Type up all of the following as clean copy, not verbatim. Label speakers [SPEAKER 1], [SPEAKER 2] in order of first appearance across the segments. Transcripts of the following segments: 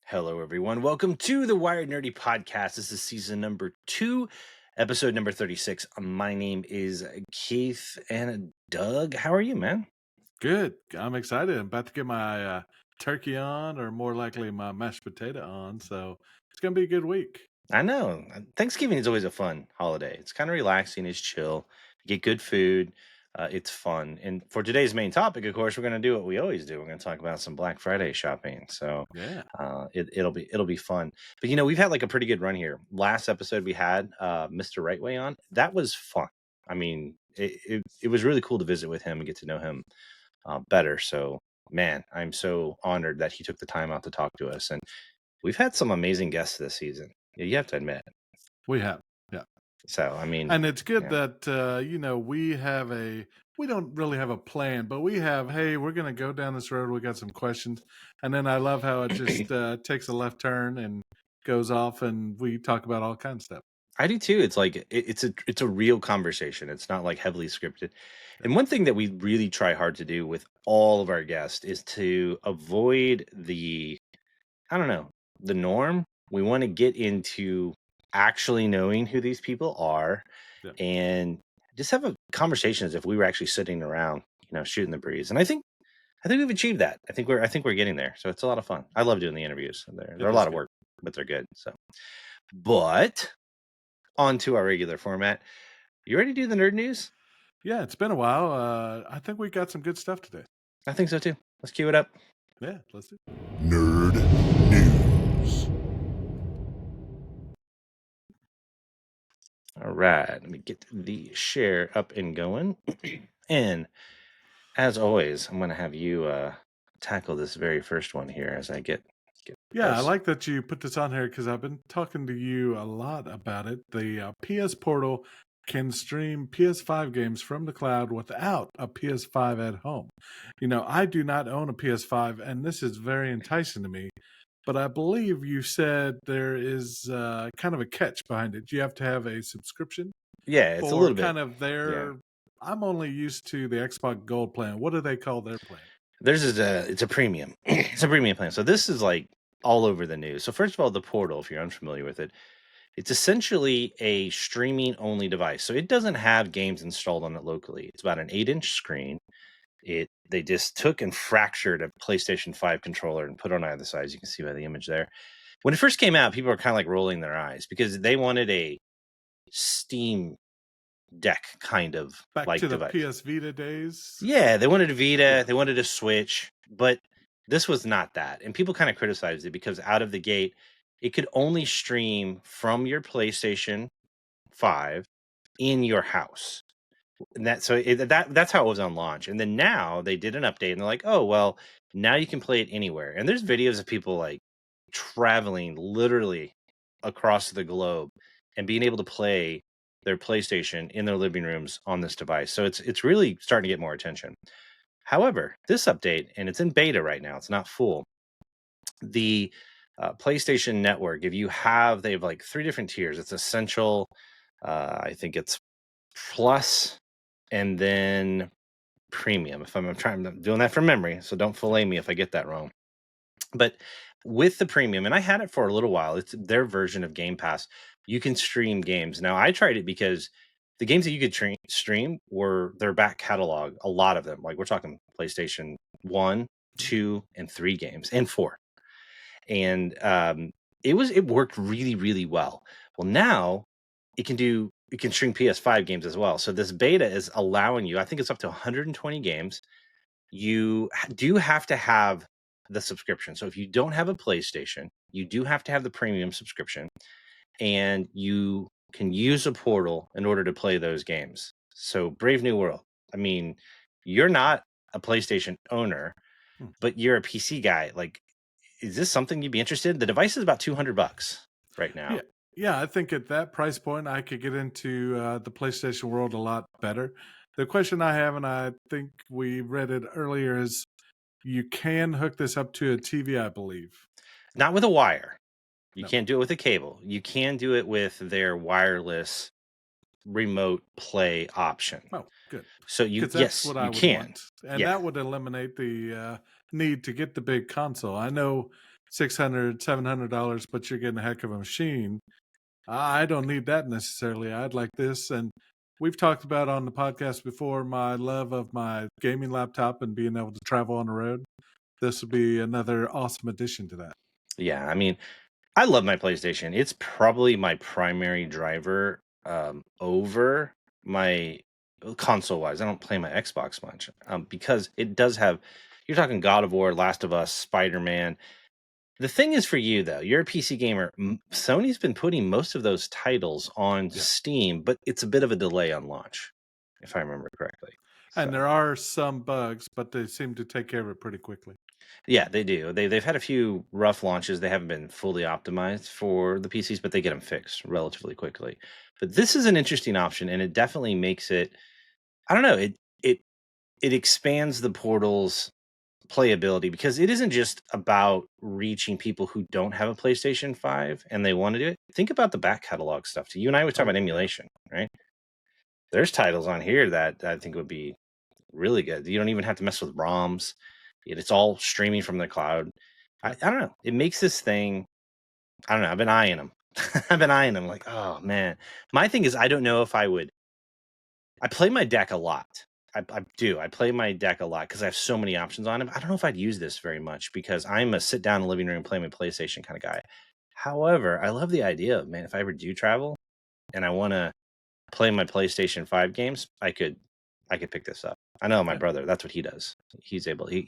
[SPEAKER 1] Hello, everyone. Welcome to the Wired Nerdy Podcast. This is season number 2, episode number 36. My name is Keith and Doug. How are you, man?
[SPEAKER 2] Good. I'm excited. I'm about to get my turkey on, or more likely my mashed potato on. So it's going to be a good week.
[SPEAKER 1] I know. Thanksgiving is always a fun holiday. It's kind of relaxing, it's chill. You get good food. It's fun. And for today's main topic, of course, we're going to do what we always do. We're going to talk about some Black Friday shopping. So
[SPEAKER 2] Yeah.
[SPEAKER 1] it'll be fun. But we've had like a pretty good run here. Last episode we had Mr. Rightway on. That was fun. I mean, it was really cool to visit with him and get to know him better. So man, I'm so honored that he took the time out to talk to us. And we've had some amazing guests this season. You have to admit.
[SPEAKER 2] We have. Yeah.
[SPEAKER 1] So I mean,
[SPEAKER 2] And it's good
[SPEAKER 1] yeah.
[SPEAKER 2] that, we don't really have a plan, but we have, hey, we're going to go down this road. We got some questions. And then I love how it just takes a left turn and goes off, and we talk about all kinds of stuff.
[SPEAKER 1] I do too. It's like it's a real conversation. It's not like heavily scripted. And one thing that we really try hard to do with all of our guests is to avoid I don't know, the norm. We want to get into actually knowing who these people are
[SPEAKER 2] Yeah.
[SPEAKER 1] and just have a conversation as if we were actually sitting around, shooting the breeze. And I think we've achieved that. I think we're getting there. So it's a lot of fun. I love doing the interviews. They're
[SPEAKER 2] It
[SPEAKER 1] a
[SPEAKER 2] is
[SPEAKER 1] lot of
[SPEAKER 2] good.
[SPEAKER 1] work, but they're good. So, but on to our regular format. You ready to do the nerd news?
[SPEAKER 2] Yeah, it's been a while. I think we got some good stuff today.
[SPEAKER 1] I think so too. Let's cue it up.
[SPEAKER 2] Yeah, let's do it.
[SPEAKER 3] Nerd News.
[SPEAKER 1] All right. Let me get the share up and going. And as always, I'm going to have you tackle this very first one here as I get
[SPEAKER 2] Yeah, I
[SPEAKER 1] us.
[SPEAKER 2] like that you put this on here because I've been talking to you a lot about it. The PS Portal can stream PS5 games from the cloud without a PS5 at home. I do not own a PS5, and this is very enticing to me. But I believe you said there is kind of a catch behind it. You have to have a subscription
[SPEAKER 1] Yeah, it's a
[SPEAKER 2] for
[SPEAKER 1] little bit.
[SPEAKER 2] kind of
[SPEAKER 1] Yeah.
[SPEAKER 2] their. I'm only used to the Xbox Gold plan. What do they call their plan?
[SPEAKER 1] Theirs is it's a premium. It's a premium plan. So this is like all over the news. So first of all, the Portal, if you're unfamiliar with it, it's essentially a streaming only device. So it doesn't have games installed on it locally. It's about an 8-inch screen. They just took and fractured a PlayStation 5 controller and put it on either side, as you can see by the image there. When it first came out, people were kind of like rolling their eyes because they wanted a Steam Deck kind of
[SPEAKER 2] Back
[SPEAKER 1] like
[SPEAKER 2] to the
[SPEAKER 1] device.
[SPEAKER 2] PS Vita days.
[SPEAKER 1] Yeah, they wanted a Vita,
[SPEAKER 2] Yeah.
[SPEAKER 1] they wanted a Switch, but this was not that. And people kind of criticized it because out of the gate, it could only stream from your PlayStation 5 in your house. And that's how it was on launch. And then now they did an update and they're like, "Oh, well, now you can play it anywhere." And there's videos of people like traveling literally across the globe and being able to play their PlayStation in their living rooms on this device. So it's really starting to get more attention. However, this update, and it's in beta right now, it's not full. The PlayStation Network, they have like 3 different tiers. It's essential, I think it's plus, and then premium. If I'm doing that from memory, so don't fillet me if I get that wrong. But with the premium, and I had it for a little while, it's their version of Game Pass. You can stream games. Now, I tried it because the games that you could stream were their back catalog. A lot of them, like we're talking PlayStation 1, 2, and 3 games, and 4. And it worked really, really well. Well, now it can stream PS5 games as well. So this beta is allowing you, I think it's up to 120 games. You do have to have the subscription. So if you don't have a PlayStation, you do have to have the premium subscription, and you can use a portal in order to play those games. So Brave New World. I mean, you're not a PlayStation owner,
[SPEAKER 2] Hmm.
[SPEAKER 1] but you're a PC guy. Like, is this something you'd be interested in? The device is about $200 right now.
[SPEAKER 2] Yeah. Yeah, I think at that price point, I could get into the PlayStation world a lot better. The question I have, and I think we read it earlier, is you can hook this up to a TV, I believe.
[SPEAKER 1] Not with a wire. You
[SPEAKER 2] No.
[SPEAKER 1] can't do it with a cable. You can do it with their wireless remote play option.
[SPEAKER 2] Oh, good.
[SPEAKER 1] So
[SPEAKER 2] Because that's
[SPEAKER 1] yes,
[SPEAKER 2] what
[SPEAKER 1] you
[SPEAKER 2] I would
[SPEAKER 1] can.
[SPEAKER 2] want. And
[SPEAKER 1] Yeah.
[SPEAKER 2] that would eliminate the need to get the big console. I know $600, $700, but you're getting a heck of a machine. I don't need that necessarily. I'd like this. And we've talked about on the podcast before my love of my gaming laptop and being able to travel on the road. This would be another awesome addition to that.
[SPEAKER 1] Yeah, I mean, I love my PlayStation. It's probably my primary driver over my console wise. I don't play my Xbox much because it does have. You're talking God of War, Last of Us, Spider Man. The thing is, for you though, you're a PC gamer. Sony's been putting most of those titles on Steam, but it's a bit of a delay on launch, if I remember correctly.
[SPEAKER 2] And there are some bugs, but they seem to take care of it pretty quickly.
[SPEAKER 1] Yeah, they do. They've had a few rough launches. They haven't been fully optimized for the PCs, but they get them fixed relatively quickly. But this is an interesting option, and it definitely makes it. I don't know. It expands the Portal's playability because it isn't just about reaching people who don't have a PlayStation 5 and they want to do it. Think about the back catalog stuff. So you and I were talking about emulation, right? There's titles on here that I think would be really good. You don't even have to mess with ROMs. It's all streaming from the cloud. I don't know. It makes this thing. I don't know. I've been eyeing them. I've been eyeing them. Like, oh man. My thing is, I don't know if I would. I play my deck a lot. I do. I play my deck a lot because I have so many options on it. I don't know if I'd use this very much because I'm a sit down in the living room and play my PlayStation kind of guy. However, I love the idea of, man, if I ever do travel and I want to play my PlayStation 5 games, I could pick this up. I know my brother, that's what he does. He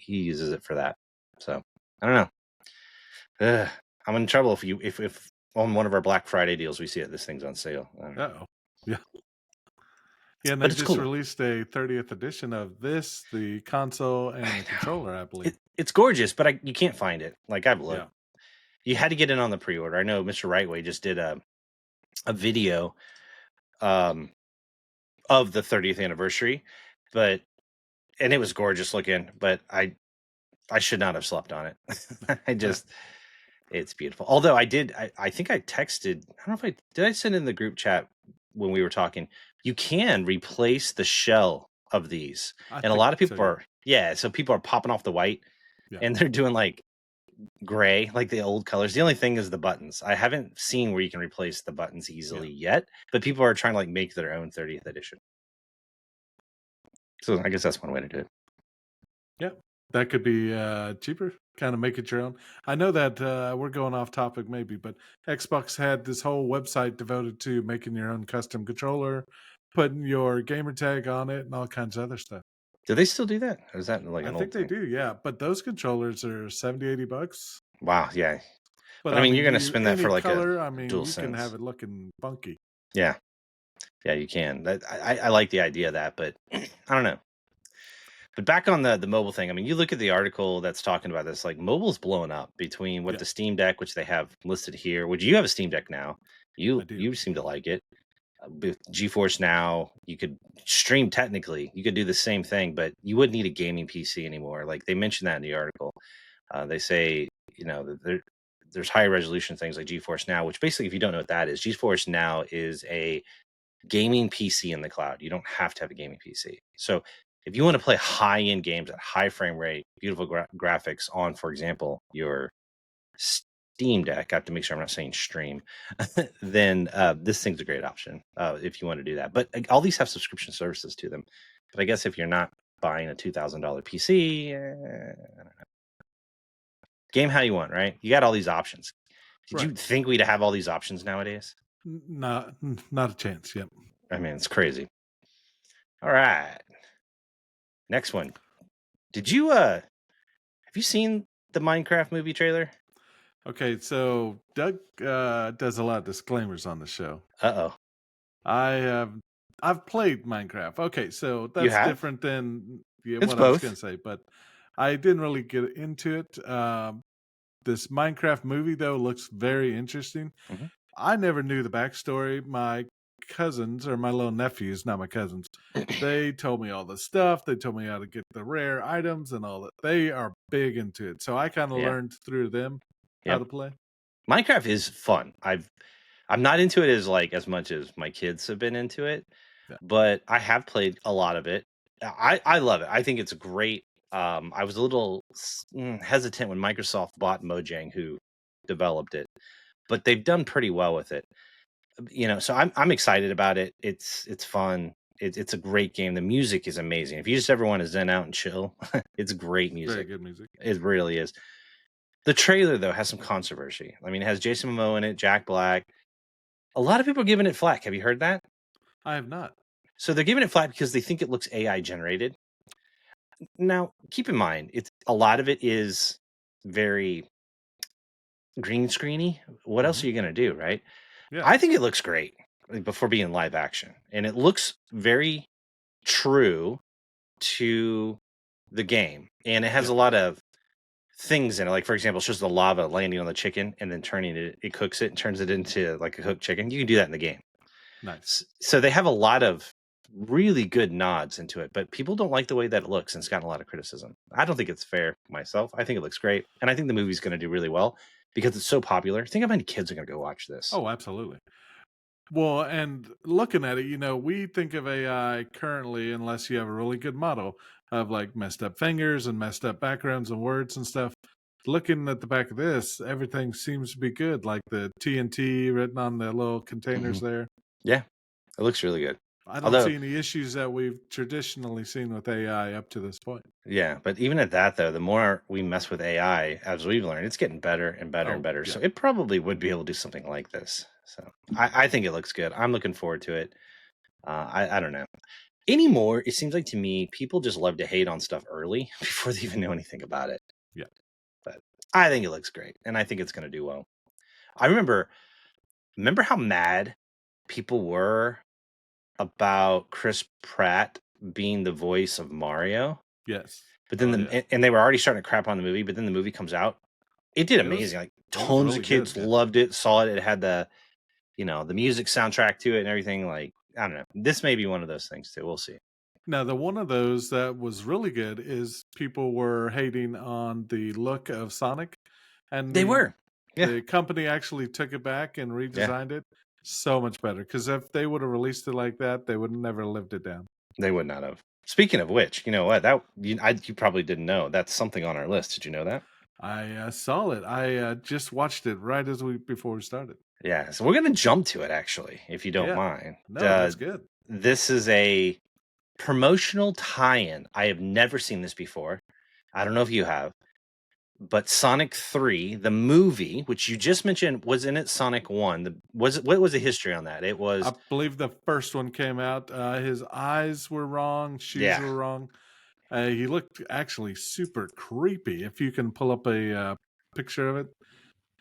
[SPEAKER 1] uses it for that. So I don't know. I'm in trouble if on one of our Black Friday deals we see it, this thing's on sale.
[SPEAKER 2] Uh-oh. Yeah. Yeah, and
[SPEAKER 1] But
[SPEAKER 2] they
[SPEAKER 1] it's
[SPEAKER 2] just
[SPEAKER 1] cool.
[SPEAKER 2] released a 30th edition of this, the console and the controller, I believe.
[SPEAKER 1] It's gorgeous, but you can't find it. Like I've looked.
[SPEAKER 2] Yeah.
[SPEAKER 1] You had to get in on the pre-order. I know Mr. Rightway just did a video of the 30th anniversary, and it was gorgeous looking, but I should not have slept on it. It's beautiful. Although I think I texted, I don't know if I send in the group chat when we were talking, you can replace the shell of these. And a lot of people so people are popping off the white and they're doing like gray, like the old colors. The only thing is the buttons. I haven't seen where you can replace the buttons easily yet, but people are trying to like make their own 30th edition. So I guess that's one way to do it.
[SPEAKER 2] Yeah, that could be cheaper. Kind of make it your own. I know that we're going off topic maybe, but Xbox had this whole website devoted to making your own custom controller, putting your gamer tag on it, and all kinds of other stuff.
[SPEAKER 1] Do they still do that? Or is that like an old thing?
[SPEAKER 2] I think they do, yeah. But those controllers are $70-$80.
[SPEAKER 1] Wow, yeah.
[SPEAKER 2] But
[SPEAKER 1] I mean, you're going to spend that for like
[SPEAKER 2] color,
[SPEAKER 1] a dual sense.
[SPEAKER 2] You can have it looking funky.
[SPEAKER 1] Yeah. Yeah, you can. I like the idea of that, but I don't know. But back on the mobile thing, I mean, you look at the article that's talking about this, like mobile's blowing up between the Steam Deck, which they have listed here, which you have a Steam Deck now. You seem to like it. With GeForce Now, you could stream technically. You could do the same thing, but you wouldn't need a gaming PC anymore. Like they mentioned that in the article. They say, there's higher resolution things like GeForce Now, which basically, if you don't know what that is, GeForce Now is a gaming PC in the cloud. You don't have to have a gaming PC. So if you want to play high-end games at high frame rate, beautiful graphics on, for example, your Steam Deck, I have to make sure I'm not saying stream, then this thing's a great option if you want to do that. But all these have subscription services to them. But I guess if you're not buying a $2,000 PC, I don't know. Game how you want, right? You got all these options. Did you think we'd have all these options nowadays?
[SPEAKER 2] Not a chance. Yep.
[SPEAKER 1] I mean, it's crazy. All right. Next one. Did you have you seen the Minecraft movie trailer?
[SPEAKER 2] Okay, so Doug does a lot of disclaimers on the show.
[SPEAKER 1] Uh-oh.
[SPEAKER 2] I've played Minecraft. Okay, so that's different than what I was going to say, but I didn't really get into it. This Minecraft movie, though, looks very interesting.
[SPEAKER 1] Mm-hmm.
[SPEAKER 2] I never knew the backstory. My cousins, or my little nephews, not my cousins, they told me all the stuff. They told me how to get the rare items and all that. They are big into it. So I kind of learned through them how to play.
[SPEAKER 1] Minecraft is fun. I'm not into it as much as my kids have been into it, but I have played a lot of it. I love it. I think it's great. I was a little hesitant when Microsoft bought Mojang, who developed it, but they've done pretty well with it. So I'm excited about it. It's fun. It's a great game. The music is amazing. If you just ever want to zen out and chill, it's great
[SPEAKER 2] Very
[SPEAKER 1] music.
[SPEAKER 2] good music.
[SPEAKER 1] It really is. The trailer though has some controversy. I mean, it has Jason Momoa in it, Jack Black. A lot of people are giving it flack. Have you heard that?
[SPEAKER 2] I have not.
[SPEAKER 1] So they're giving it flack because they think it looks AI generated. Now, keep in mind, it's a lot of it is very green screeny. What else
[SPEAKER 2] Mhm.
[SPEAKER 1] are you going to do, right?
[SPEAKER 2] Yeah.
[SPEAKER 1] I think it looks great before being live action, and it looks very true to the game, and it has
[SPEAKER 2] Yeah.
[SPEAKER 1] a lot of things in it. Like, for example, it shows the lava landing on the chicken and then turning it. It cooks it and turns it into like a cooked chicken. You can do that in the game.
[SPEAKER 2] Nice.
[SPEAKER 1] So they have a lot of really good nods into it, but people don't like the way that it looks, and it's gotten a lot of criticism. I don't think it's fair myself. I think it looks great, and I think the movie's going to do really well because it's so popular. Think how many kids are going to go watch this.
[SPEAKER 2] Oh, absolutely. Well, and looking at it, we think of AI currently, unless you have a really good model of like messed up fingers and messed up backgrounds and words and stuff. Looking at the back of this, everything seems to be good, like the TNT written on the little containers
[SPEAKER 1] Mhm.
[SPEAKER 2] there.
[SPEAKER 1] Yeah, it looks really good.
[SPEAKER 2] I don't
[SPEAKER 1] Although,
[SPEAKER 2] see any issues that we've traditionally seen with AI up to this point.
[SPEAKER 1] yeah, but even at that though, the more we mess with AI, as we've learned, it's getting better and better and
[SPEAKER 2] Oh,
[SPEAKER 1] better.
[SPEAKER 2] yeah.
[SPEAKER 1] So it probably would be able to do something like this. So I think it looks good. I'm looking forward to it. I don't know. Anymore, it seems like to me, people just love to hate on stuff early before they even know anything about it.
[SPEAKER 2] Yeah.
[SPEAKER 1] But I think it looks great, and I think it's going to do well. I remember how mad people were about Chris Pratt being the voice of Mario.
[SPEAKER 2] Yes.
[SPEAKER 1] But then
[SPEAKER 2] Oh, yeah.
[SPEAKER 1] and they were already starting to crap on the movie, but then the movie comes out. It did
[SPEAKER 2] It was
[SPEAKER 1] amazing. Like
[SPEAKER 2] it was
[SPEAKER 1] tons
[SPEAKER 2] really
[SPEAKER 1] of
[SPEAKER 2] good.
[SPEAKER 1] kids
[SPEAKER 2] Yeah.
[SPEAKER 1] loved it, saw it. It had the music soundtrack to it and everything. Like, I don't know. This may be one of those things too. We'll see.
[SPEAKER 2] Now, the one of those that was really good is people were hating on the look of Sonic, and
[SPEAKER 1] They were. Yeah.
[SPEAKER 2] the company actually took it back and
[SPEAKER 1] Yeah.
[SPEAKER 2] redesigned it so much better. Because if they would have released it like that, they would have never lived it down.
[SPEAKER 1] They would not have. Speaking of which, you know what? You probably didn't know. That's something on our list. Did you know that?
[SPEAKER 2] I saw it. I just watched it right before we started.
[SPEAKER 1] Yeah. So we're gonna jump to it actually, if you don't
[SPEAKER 2] Yeah.
[SPEAKER 1] mind.
[SPEAKER 2] No, that's good.
[SPEAKER 1] This is a promotional tie-in. I have never seen this before. I don't know if you have, but Sonic 3, the movie, which you just mentioned, was in it Sonic 1. What was the history on that? It was
[SPEAKER 2] I believe the first one came out. His eyes were wrong, shoes
[SPEAKER 1] yeah.
[SPEAKER 2] were wrong. He looked actually super creepy. If you can pull up a picture of it,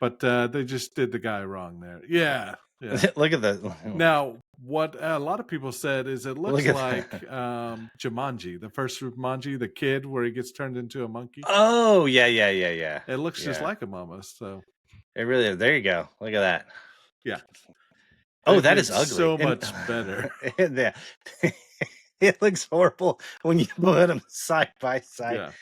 [SPEAKER 2] but they just did the guy wrong there. Yeah, yeah.
[SPEAKER 1] Look at the
[SPEAKER 2] Now, what a lot of people said is it looks
[SPEAKER 1] look at
[SPEAKER 2] like
[SPEAKER 1] that.
[SPEAKER 2] Jumanji, the first Jumanji, the kid where he gets turned into a monkey.
[SPEAKER 1] Oh, yeah.
[SPEAKER 2] It looks just
[SPEAKER 1] Yeah.
[SPEAKER 2] like him almost. So
[SPEAKER 1] It really is. There you go. Look at that.
[SPEAKER 2] yeah,
[SPEAKER 1] Oh,
[SPEAKER 2] they
[SPEAKER 1] that
[SPEAKER 2] did
[SPEAKER 1] is ugly.
[SPEAKER 2] so
[SPEAKER 1] And
[SPEAKER 2] much better.
[SPEAKER 1] yeah. It looks horrible when you put them side by side.
[SPEAKER 2] Yeah.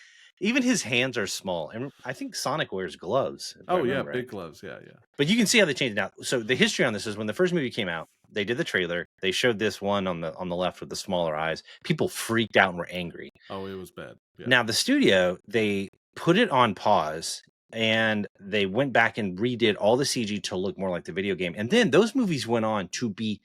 [SPEAKER 1] Even his hands are small. And I think Sonic wears gloves, if I
[SPEAKER 2] Oh yeah,
[SPEAKER 1] remember
[SPEAKER 2] big
[SPEAKER 1] right.
[SPEAKER 2] gloves. Yeah, yeah.
[SPEAKER 1] But you can see how they changed it now. So the history on this is when the first movie came out, they did the trailer. They showed this one on the left with the smaller eyes. People freaked out and were angry.
[SPEAKER 2] Oh, it was bad. Yeah.
[SPEAKER 1] Now the studio, they put it on pause and they went back and redid all the CG to look more like the video game. And then those movies went on to be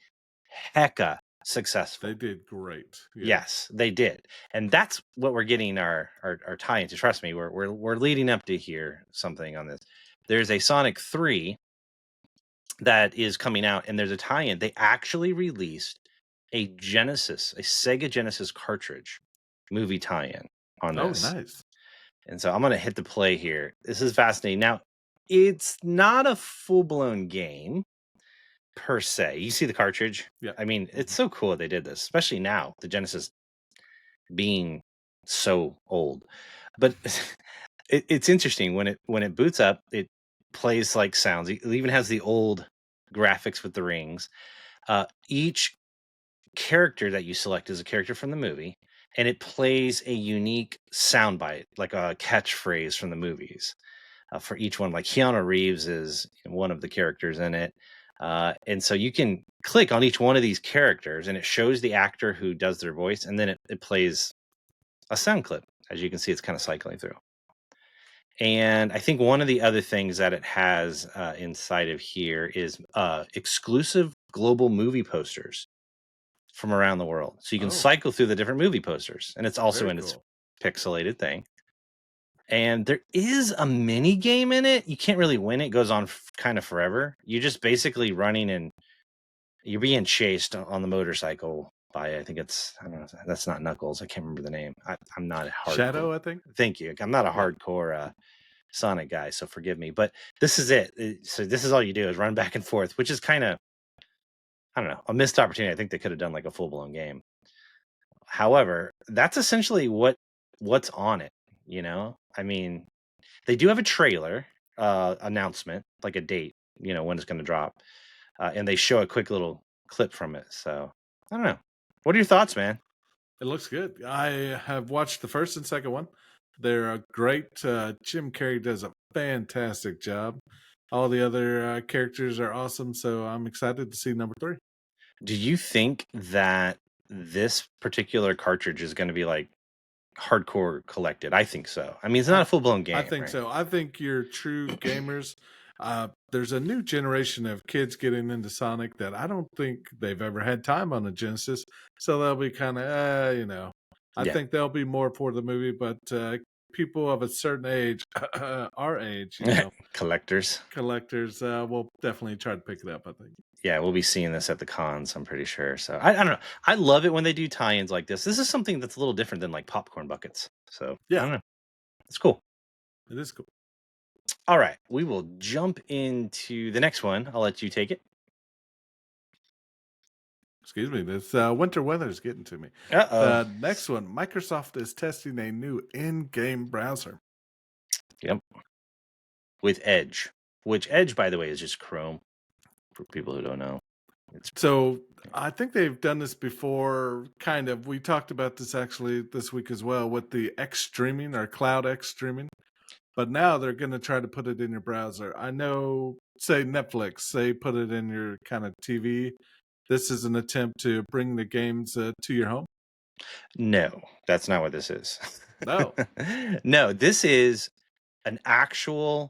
[SPEAKER 1] hecka successful.
[SPEAKER 2] They did great. Yeah.
[SPEAKER 1] Yes, they did. And that's what we're getting our tie into. Trust me, we're leading up to hear something on this. There's a Sonic 3 that is coming out, and there's a tie-in. They actually released a Sega Genesis cartridge movie tie-in on
[SPEAKER 2] Oh,
[SPEAKER 1] this.
[SPEAKER 2] nice.
[SPEAKER 1] And so I'm going to hit the play here. This is fascinating. Now, it's not a full-blown game per se. You see the cartridge?
[SPEAKER 2] Yeah.
[SPEAKER 1] I mean, it's so cool they did this, especially now, the Genesis being so old. But it's interesting when it boots up, it plays like sounds. It even has the old graphics with the rings. Each character that you select is a character from the movie, and it plays a unique soundbite, like a catchphrase from the movies. For each one, like Keanu Reeves is one of the characters in it. And so you can click on each one of these characters and it shows the actor who does their voice, and then it plays a sound clip As you can see, it's kind of cycling through. And I think one of the other things that it has inside of here is exclusive global movie posters from around the world. So you can
[SPEAKER 2] Oh,
[SPEAKER 1] cycle through the different movie posters, and it's also
[SPEAKER 2] very
[SPEAKER 1] in its
[SPEAKER 2] cool.
[SPEAKER 1] pixelated thing. And there is a mini game in it. You can't really win it. It goes on kind of forever. You're just basically running and you're being chased on the motorcycle by, I think it's, I don't know, that's not Knuckles. I can't remember the name. I'm not a hardcore.
[SPEAKER 2] Shadow, I think.
[SPEAKER 1] Thank you. I'm not a
[SPEAKER 2] Yeah.
[SPEAKER 1] hardcore Sonic guy, so forgive me. But this is it. So this is all you do is run back and forth, which is kind of, I don't know, a missed opportunity. I think they could have done like a full blown game. However, that's essentially what's on it. I mean, they do have a trailer announcement, like a date, when it's going to drop, and they show a quick little clip from it. So I don't know. What are your thoughts, man?
[SPEAKER 2] It looks good. I have watched the first and second one. They're a great. Jim Carrey does a fantastic job. All the other characters are awesome, so I'm excited to see number 3.
[SPEAKER 1] Do you think that this particular cartridge is going to be like hardcore collected? I think so. I mean, it's not a full blown
[SPEAKER 2] I
[SPEAKER 1] game,
[SPEAKER 2] think
[SPEAKER 1] right?
[SPEAKER 2] so. I think you're true gamers. There's a new generation of kids getting into Sonic that I don't think they've ever had time on a Genesis, so they'll be kind of, I
[SPEAKER 1] Yeah.
[SPEAKER 2] think they'll be more for the movie, but people of a certain age, our age,
[SPEAKER 1] Collectors.
[SPEAKER 2] collectors, will definitely try to pick it up, I think.
[SPEAKER 1] Yeah, we'll be seeing this at the cons, I'm pretty sure. So I don't know. I love it when they do tie-ins like this. This is something that's a little different than like popcorn buckets. So I
[SPEAKER 2] Yeah,
[SPEAKER 1] don't know. It's cool.
[SPEAKER 2] it is cool.
[SPEAKER 1] All right, we will jump into the next one. I'll let you take it.
[SPEAKER 2] Excuse me, this winter weather is getting to me.
[SPEAKER 1] Uh-oh.
[SPEAKER 2] The next one, Microsoft is testing a new in-game browser.
[SPEAKER 1] Yep. With Edge, which Edge, by the way, is just Chrome for people who don't know.
[SPEAKER 2] So I think they've done this before, kind of. We talked about this actually this week as well with the X streaming or Cloud X streaming. But now they're going to try to put it in your browser. I know, say Netflix, they put it in your kind of TV. This is an attempt to bring the games to your home.
[SPEAKER 1] No, that's not what this is.
[SPEAKER 2] No.
[SPEAKER 1] No, this is an actual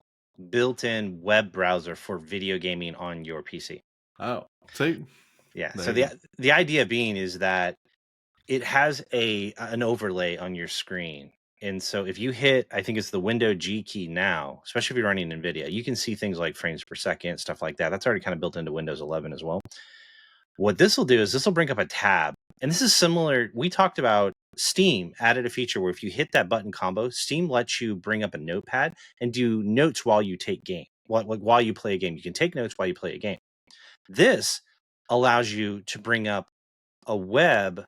[SPEAKER 1] built-in web browser for video gaming on your PC.
[SPEAKER 2] Oh, see?
[SPEAKER 1] Yeah.
[SPEAKER 2] There
[SPEAKER 1] So
[SPEAKER 2] you
[SPEAKER 1] the idea being is that it has an overlay on your screen. And so if you hit, I think it's the window G key now, especially if you're running NVIDIA, you can see things like frames per second, stuff like that. That's already kind of built into Windows 11 as well. What this will do is this will bring up a tab. And this is similar. We talked about Steam added a feature where if you hit that button combo, Steam lets you bring up a notepad and do notes while you take game. While you play a game. You can take notes while you play a game. This allows you to bring up a web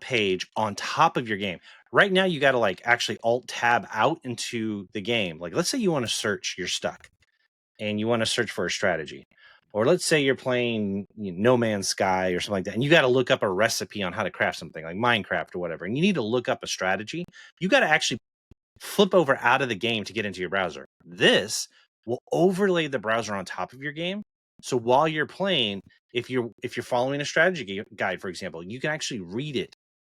[SPEAKER 1] page on top of your game. Right now, you got to like actually alt tab out into the game. Like, let's say you want to search, you're stuck and you want to search for a strategy. Or let's say you're playing No Man's Sky or something like that, and you got to look up a recipe on how to craft something like Minecraft or whatever, and you need to look up a strategy. You got to actually flip over out of the game to get into your browser. This will overlay the browser on top of your game. So while you're playing, if you're following a strategy guide, for example, you can actually read it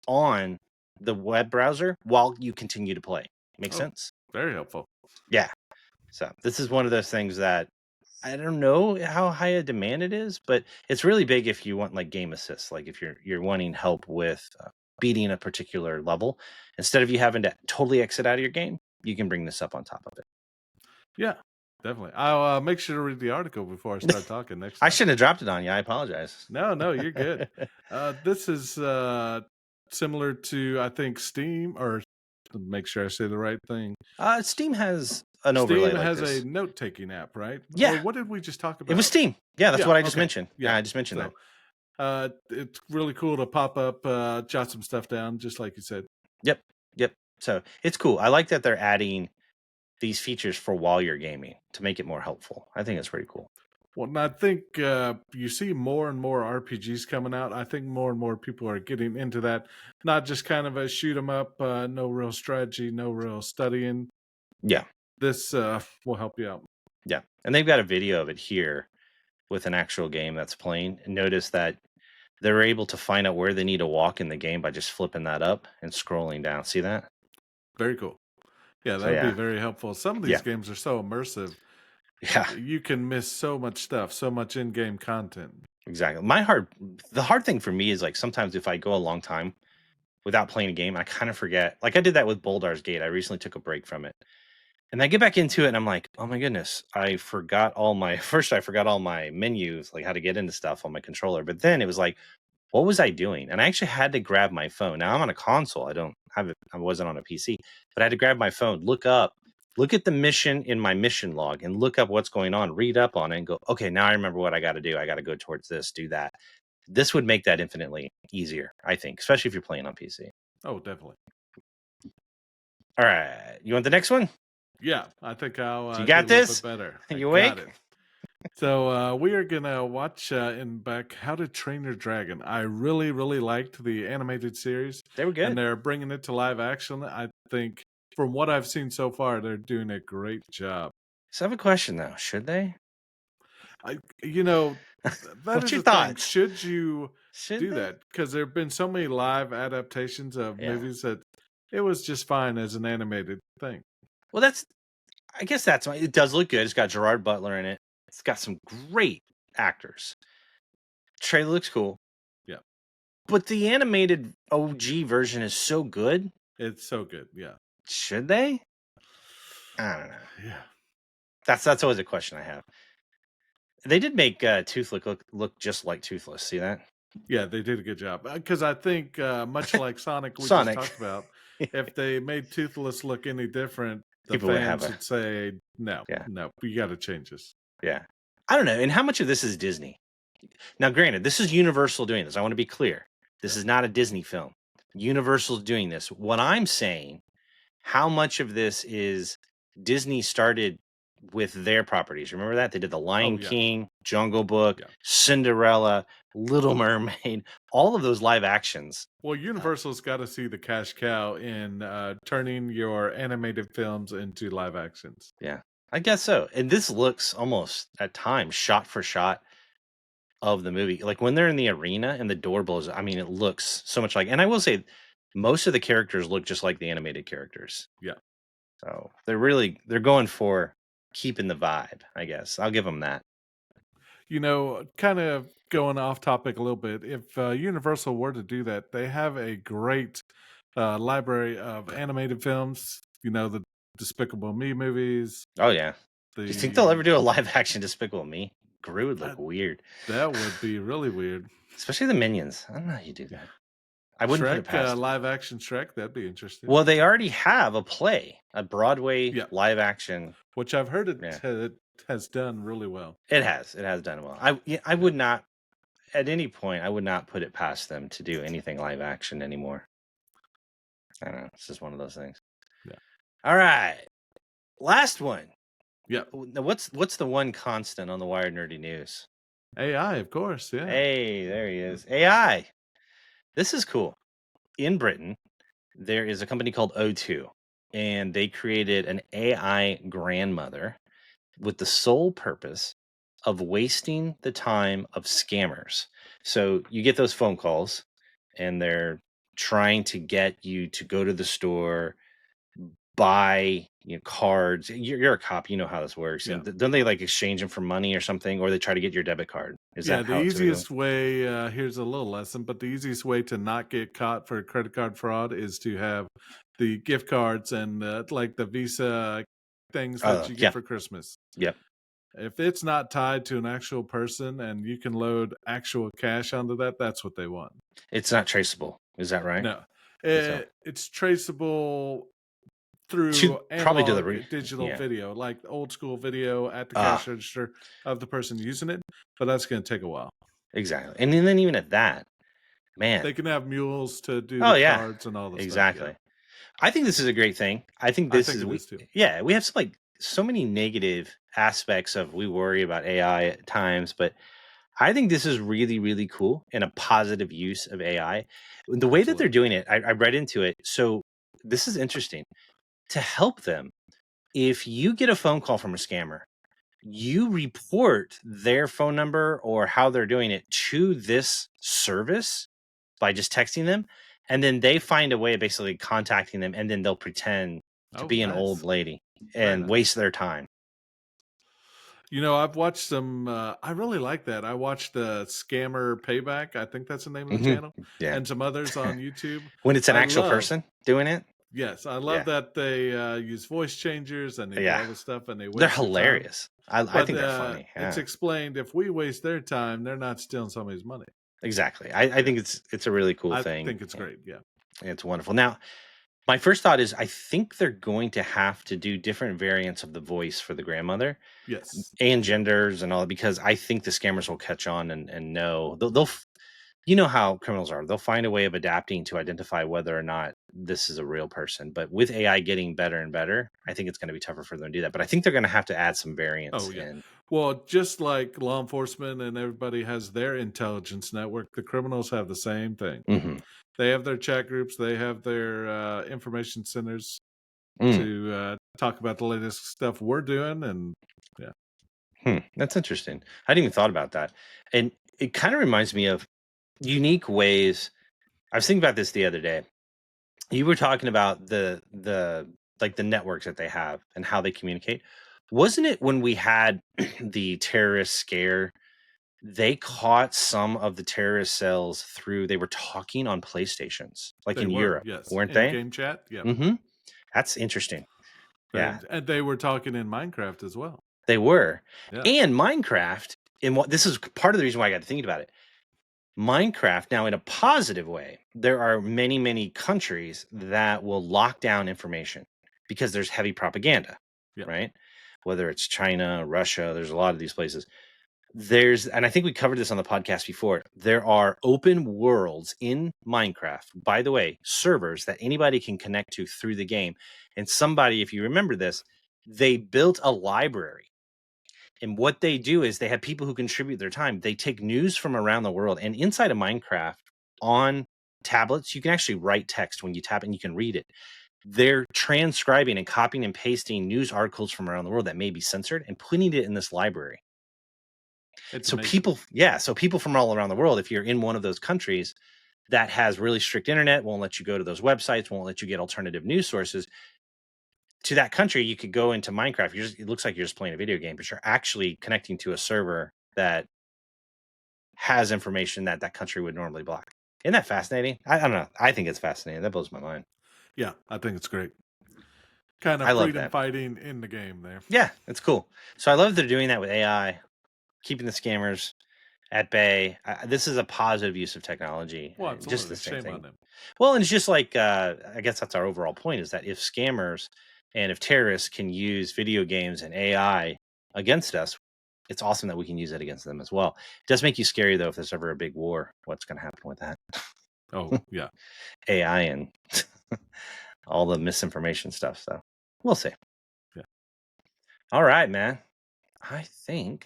[SPEAKER 1] on the web browser while you continue to play. Make sense?
[SPEAKER 2] Very helpful.
[SPEAKER 1] Yeah. So this is one of those things that I don't know how high a demand it is, but it's really big if you want like game assists. Like if you're wanting help with beating a particular level, instead of you having to totally exit out of your game, you can bring this up on top of it.
[SPEAKER 2] Yeah, definitely. I'll make sure to read the article before I start talking next time.
[SPEAKER 1] I shouldn't have dropped it on you. I apologize.
[SPEAKER 2] No, you're good. This is similar to, I think, Steam, or to make sure I say the right thing.
[SPEAKER 1] Steam has an overlay
[SPEAKER 2] Steam
[SPEAKER 1] like
[SPEAKER 2] has
[SPEAKER 1] this.
[SPEAKER 2] a note-taking app, right?
[SPEAKER 1] Yeah.
[SPEAKER 2] Or what did we just talk about?
[SPEAKER 1] It was Steam. Yeah, that's
[SPEAKER 2] Yeah,
[SPEAKER 1] what I just
[SPEAKER 2] okay.
[SPEAKER 1] mentioned.
[SPEAKER 2] Yeah,
[SPEAKER 1] I just mentioned that.
[SPEAKER 2] It's really cool to pop up, jot some stuff down, just like you said.
[SPEAKER 1] Yep. So it's cool. I like that they're adding these features for while you're gaming to make it more helpful. I think it's pretty cool.
[SPEAKER 2] Well, and I think you see more and more RPGs coming out. I think more and more people are getting into that. Not just kind of a shoot 'em up, no real strategy, no real studying.
[SPEAKER 1] Yeah.
[SPEAKER 2] This will help you out.
[SPEAKER 1] Yeah. And they've got a video of it here with an actual game that's playing. And notice that they're able to find out where they need to walk in the game by just flipping that up and scrolling down. See that?
[SPEAKER 2] Very cool. Yeah,
[SPEAKER 1] So
[SPEAKER 2] that would be
[SPEAKER 1] yeah,
[SPEAKER 2] very helpful. Some of these
[SPEAKER 1] yeah,
[SPEAKER 2] games are so immersive.
[SPEAKER 1] yeah,
[SPEAKER 2] You can miss so much stuff, so much in-game content.
[SPEAKER 1] exactly. The hard thing for me is like sometimes if I go a long time without playing a game, I kind of forget. Like I did that with Bouldar's Gate. I recently took a break from it. And I get back into it and I'm like, oh my goodness, I forgot all my first I forgot all my menus, like how to get into stuff on my controller. But then it was like, what was I doing? And I actually had to grab my phone. Now I'm on a console. I don't have it, I wasn't on a PC, but I had to grab my phone, look at the mission in my mission log and look up what's going on, read up on it and go, okay, now I remember what I got to do. I got to go towards this, do that. This would make that infinitely easier, I think, especially if you're playing on PC.
[SPEAKER 2] Oh, definitely.
[SPEAKER 1] All right. You want the next one?
[SPEAKER 2] Yeah, I think I'll
[SPEAKER 1] You
[SPEAKER 2] do a
[SPEAKER 1] got
[SPEAKER 2] little bit
[SPEAKER 1] this?
[SPEAKER 2] better. I
[SPEAKER 1] You
[SPEAKER 2] got
[SPEAKER 1] awake?
[SPEAKER 2] it. So we are gonna watch in back How to Train Your Dragon. I really, really liked the animated series,
[SPEAKER 1] They were
[SPEAKER 2] and
[SPEAKER 1] good.
[SPEAKER 2] they're bringing it to live action. I think from what I've seen so far, they're doing a great job.
[SPEAKER 1] So I have a question though. Should they?
[SPEAKER 2] I, you know, that
[SPEAKER 1] What's
[SPEAKER 2] is
[SPEAKER 1] your
[SPEAKER 2] the thing.
[SPEAKER 1] thoughts?
[SPEAKER 2] Should you
[SPEAKER 1] Should
[SPEAKER 2] do
[SPEAKER 1] they?
[SPEAKER 2] that? Because there have been so many live adaptations of
[SPEAKER 1] Yeah.
[SPEAKER 2] movies that it was just fine as an animated thing.
[SPEAKER 1] Well, I guess that's why it does look good. It's got Gerard Butler in it. It's got some great actors. Trailer looks cool.
[SPEAKER 2] Yeah,
[SPEAKER 1] But the animated OG version is so good.
[SPEAKER 2] it's so good. Yeah,
[SPEAKER 1] Should they? I don't know.
[SPEAKER 2] yeah.
[SPEAKER 1] That's always a question I have. They did make Toothless look just like Toothless. See that?
[SPEAKER 2] Yeah, they did a good job. Because I think, much like Sonic, we just
[SPEAKER 1] Sonic.
[SPEAKER 2] talked about, if they made Toothless look any different, the
[SPEAKER 1] People would have
[SPEAKER 2] fans would say, no,
[SPEAKER 1] yeah.
[SPEAKER 2] no, we got to change this.
[SPEAKER 1] Yeah. I don't know. And how much of this is Disney? Now, granted, this is Universal doing this. I want to be clear. This
[SPEAKER 2] Yeah.
[SPEAKER 1] is not a Disney film. Universal's doing this. What I'm saying, how much of this is Disney started with their properties? Remember that? They did The Lion
[SPEAKER 2] Oh, yeah.
[SPEAKER 1] King, Jungle Book,
[SPEAKER 2] Yeah.
[SPEAKER 1] Cinderella, Little Mermaid, all of those live actions.
[SPEAKER 2] Well, Universal's got to see the cash cow in turning your animated films into live actions.
[SPEAKER 1] Yeah, I guess so. And this looks almost at times shot for shot of the movie. Like when they're in the arena and the door blows, I mean, it looks so much like, and I will say most of the characters look just like the animated characters.
[SPEAKER 2] Yeah.
[SPEAKER 1] So they're going for keeping the vibe, I guess. I'll give them that.
[SPEAKER 2] Kind of going off topic a little bit, if Universal were to do that, they have a great library of animated films, the Despicable Me movies.
[SPEAKER 1] Oh yeah. Do you think they'll ever do a live action Despicable Me? Gru would look weird.
[SPEAKER 2] That would be really weird.
[SPEAKER 1] Especially the Minions. I don't know how you do that. I wouldn't put it
[SPEAKER 2] Shrek,
[SPEAKER 1] past them.
[SPEAKER 2] live action Shrek, that'd be interesting.
[SPEAKER 1] Well, they already have a play, a Broadway
[SPEAKER 2] Yeah.
[SPEAKER 1] live action.
[SPEAKER 2] Which I've heard it
[SPEAKER 1] Yeah.
[SPEAKER 2] has done really well.
[SPEAKER 1] It has done well. I would not, at any point, I would not put it past them to do anything live action anymore. I don't know. It's just one of those things.
[SPEAKER 2] Yeah.
[SPEAKER 1] All right. Last one.
[SPEAKER 2] Yeah.
[SPEAKER 1] Now, what's the one constant on the Wired Nerdy News?
[SPEAKER 2] AI, of course. Yeah.
[SPEAKER 1] Hey, there he is. AI. This is cool. In Britain, there is a company called O2, and they created an AI grandmother with the sole purpose of wasting the time of scammers. So you get those phone calls, and they're trying to get you to go to the store, buy cards. You're a cop, you know how this works. And don't they like exchange them for money or something, or they try to get your debit card? Is that
[SPEAKER 2] the
[SPEAKER 1] how it's
[SPEAKER 2] easiest way? Here's a little lesson, but the easiest way to not get caught for credit card fraud is to have the gift cards and like the Visa things that you get for Christmas.
[SPEAKER 1] Yep.
[SPEAKER 2] If it's not tied to an actual person and you can load actual cash onto that, that's what they want.
[SPEAKER 1] It's not traceable. Is that right?
[SPEAKER 2] No, it's traceable through
[SPEAKER 1] probably to
[SPEAKER 2] analog digital video, like old school video at the cash register of the person using it, but that's going to take a while.
[SPEAKER 1] Exactly. And then even at that, man,
[SPEAKER 2] they can have mules to do the cards and all the
[SPEAKER 1] exactly.
[SPEAKER 2] stuff. Yeah.
[SPEAKER 1] I think this is a great thing. I think this is
[SPEAKER 2] too.
[SPEAKER 1] Yeah, we have so many negative aspects of we worry about AI at times, but I think this is really, really cool and a positive use of AI. The way that they're doing it, I read into it. So this is interesting. To help them, if you get a phone call from a scammer, you report their phone number or how they're doing it to this service by just texting them, and then they find a way of basically contacting them, and then they'll pretend to
[SPEAKER 2] Oh,
[SPEAKER 1] be an old
[SPEAKER 2] nice.
[SPEAKER 1] lady
[SPEAKER 2] Very
[SPEAKER 1] and
[SPEAKER 2] nice.
[SPEAKER 1] waste their time.
[SPEAKER 2] I've watched some. I really like that. I watched the Scammer Payback. I think that's the name of the
[SPEAKER 1] Mhm.
[SPEAKER 2] channel,
[SPEAKER 1] Yeah.
[SPEAKER 2] and some others on YouTube.
[SPEAKER 1] When it's an
[SPEAKER 2] I
[SPEAKER 1] actual
[SPEAKER 2] love.
[SPEAKER 1] person doing it?
[SPEAKER 2] Yes, I love
[SPEAKER 1] Yeah.
[SPEAKER 2] that they use voice changers and they do
[SPEAKER 1] Yeah.
[SPEAKER 2] all this stuff and they
[SPEAKER 1] They're
[SPEAKER 2] waste your time.
[SPEAKER 1] hilarious. I
[SPEAKER 2] But
[SPEAKER 1] think they're funny.
[SPEAKER 2] it's
[SPEAKER 1] Yeah.
[SPEAKER 2] explained if we waste their time, they're not stealing somebody's money.
[SPEAKER 1] Exactly. I
[SPEAKER 2] Yeah,
[SPEAKER 1] think it's a really cool
[SPEAKER 2] I
[SPEAKER 1] thing.
[SPEAKER 2] think it's great. Yeah.
[SPEAKER 1] It's wonderful. Now, my first thought is I think they're going to have to do different variants of the voice for the grandmother
[SPEAKER 2] Yes.
[SPEAKER 1] and genders and all that, because I think the scammers will catch on and know you know how criminals are. They'll find a way of adapting to identify whether or not this is a real person. But with AI getting better and better, I think it's going to be tougher for them to do that. But I think they're going to have to add some variants
[SPEAKER 2] Oh yeah.
[SPEAKER 1] in.
[SPEAKER 2] Well, just like law enforcement and everybody has their intelligence network, the criminals have the same thing.
[SPEAKER 1] Hmm.
[SPEAKER 2] They have their chat groups, they have their information centers
[SPEAKER 1] Mm.
[SPEAKER 2] to talk about the latest stuff we're doing, and yeah.
[SPEAKER 1] That's interesting. I hadn't even thought about that. And it kind of reminds me of unique ways. I was thinking about this the other day. You were talking about the like the networks that they have and how they communicate. Wasn't it when we had the terrorist scare, they caught some of the terrorist cells through they were talking on PlayStations, like
[SPEAKER 2] They
[SPEAKER 1] in
[SPEAKER 2] were,
[SPEAKER 1] Europe,
[SPEAKER 2] yes,
[SPEAKER 1] weren't
[SPEAKER 2] in
[SPEAKER 1] they?
[SPEAKER 2] game chat. Yeah.
[SPEAKER 1] Mm-hmm. That's interesting. Yeah,
[SPEAKER 2] And they were talking in Minecraft as well.
[SPEAKER 1] they were.
[SPEAKER 2] Yeah.
[SPEAKER 1] And Minecraft, and what this is part of the reason why I got to thinking about it. Minecraft, now in a positive way, there are many, many countries that will lock down information because there's heavy propaganda,
[SPEAKER 2] Yeah.
[SPEAKER 1] right? Whether it's China, Russia, there's a lot of these places. And I think we covered this on the podcast before. There are open worlds in Minecraft, by the way, servers that anybody can connect to through the game. And somebody, if you remember this, they built a library, and what they do is they have people who contribute their time. They take news from around the world, and inside of Minecraft on tablets, you can actually write text when you tap it and you can read it. They're transcribing and copying and pasting news articles from around the world that may be censored and putting it in this library.
[SPEAKER 2] It's
[SPEAKER 1] So
[SPEAKER 2] amazing.
[SPEAKER 1] people from all around the world, if you're in one of those countries that has really strict internet, won't let you go to those websites, won't let you get alternative news sources, to that country, you could go into Minecraft. It looks like you're just playing a video game, but you're actually connecting to a server that has information that that country would normally block. Isn't that fascinating? I don't know. I think it's fascinating. That blows my mind.
[SPEAKER 2] Yeah, I think it's great. Kind
[SPEAKER 1] I
[SPEAKER 2] of
[SPEAKER 1] love
[SPEAKER 2] freedom
[SPEAKER 1] that.
[SPEAKER 2] fighting in the game there.
[SPEAKER 1] Yeah, it's cool. So I love they're doing that with AI, keeping the scammers at bay. This is a positive use of technology.
[SPEAKER 2] Well,
[SPEAKER 1] Just the
[SPEAKER 2] absolutely.
[SPEAKER 1] same
[SPEAKER 2] Shame on
[SPEAKER 1] thing.
[SPEAKER 2] them.
[SPEAKER 1] Well, and it's just like I guess that's our overall point, is that if scammers and if terrorists can use video games and AI against us, it's awesome that we can use it against them as well. It does make you scary though if there's ever a big war. What's going to happen with that?
[SPEAKER 2] Oh, yeah.
[SPEAKER 1] AI and all the misinformation stuff. So we'll see.
[SPEAKER 2] Yeah.
[SPEAKER 1] All right, man. I think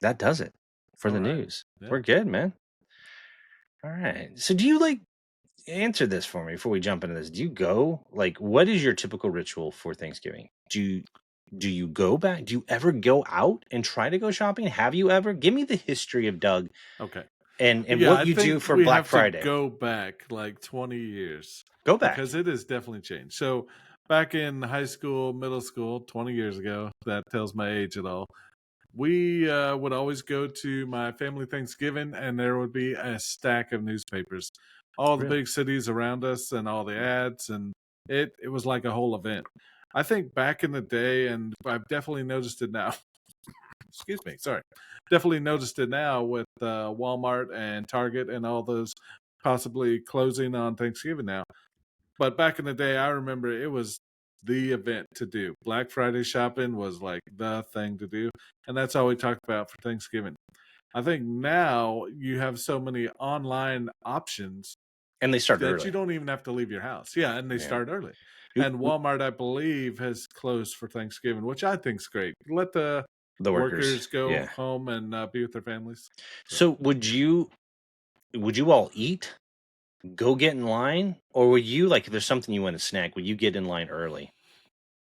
[SPEAKER 1] that does it for
[SPEAKER 2] All
[SPEAKER 1] the
[SPEAKER 2] right.
[SPEAKER 1] news.
[SPEAKER 2] Yeah.
[SPEAKER 1] We're good, man. All right. So do you answer this for me before we jump into this? Do you go what is your typical ritual for Thanksgiving? Do you go back? Do you ever go out and try to go shopping? Have you ever? Give me the history of Doug
[SPEAKER 2] Okay.
[SPEAKER 1] and
[SPEAKER 2] Yeah,
[SPEAKER 1] what
[SPEAKER 2] I
[SPEAKER 1] you do
[SPEAKER 2] think
[SPEAKER 1] for
[SPEAKER 2] we
[SPEAKER 1] Black
[SPEAKER 2] have to
[SPEAKER 1] Friday.
[SPEAKER 2] go back like 20 years
[SPEAKER 1] Go back.
[SPEAKER 2] because it has definitely changed. So, back in high school, middle school, 20 years ago, that tells my age at all. We would always go to my family Thanksgiving, and there would be a stack of newspapers, all the
[SPEAKER 1] Really?
[SPEAKER 2] big cities around us, and all the ads, and it was like a whole event. I think back in the day, and I've definitely noticed it now. Excuse me, sorry. Definitely noticed it now with Walmart and Target and all those possibly closing on Thanksgiving now. But back in the day, I remember it was the event to do. Black Friday shopping was like the thing to do. And that's all we talked about for Thanksgiving. I think now you have so many online options
[SPEAKER 1] And they start
[SPEAKER 2] that you
[SPEAKER 1] early.
[SPEAKER 2] don't even have to leave your house. Yeah, and they
[SPEAKER 1] Yeah.
[SPEAKER 2] start early.
[SPEAKER 1] Oop,
[SPEAKER 2] And
[SPEAKER 1] oop.
[SPEAKER 2] Walmart, I believe, has closed for Thanksgiving, which I think's great. Let the
[SPEAKER 1] The workers.
[SPEAKER 2] workers go
[SPEAKER 1] Yeah.
[SPEAKER 2] home and be with their families.
[SPEAKER 1] So would you all eat? Go get in line, or would you if there's something you want to snack, would you get in line early?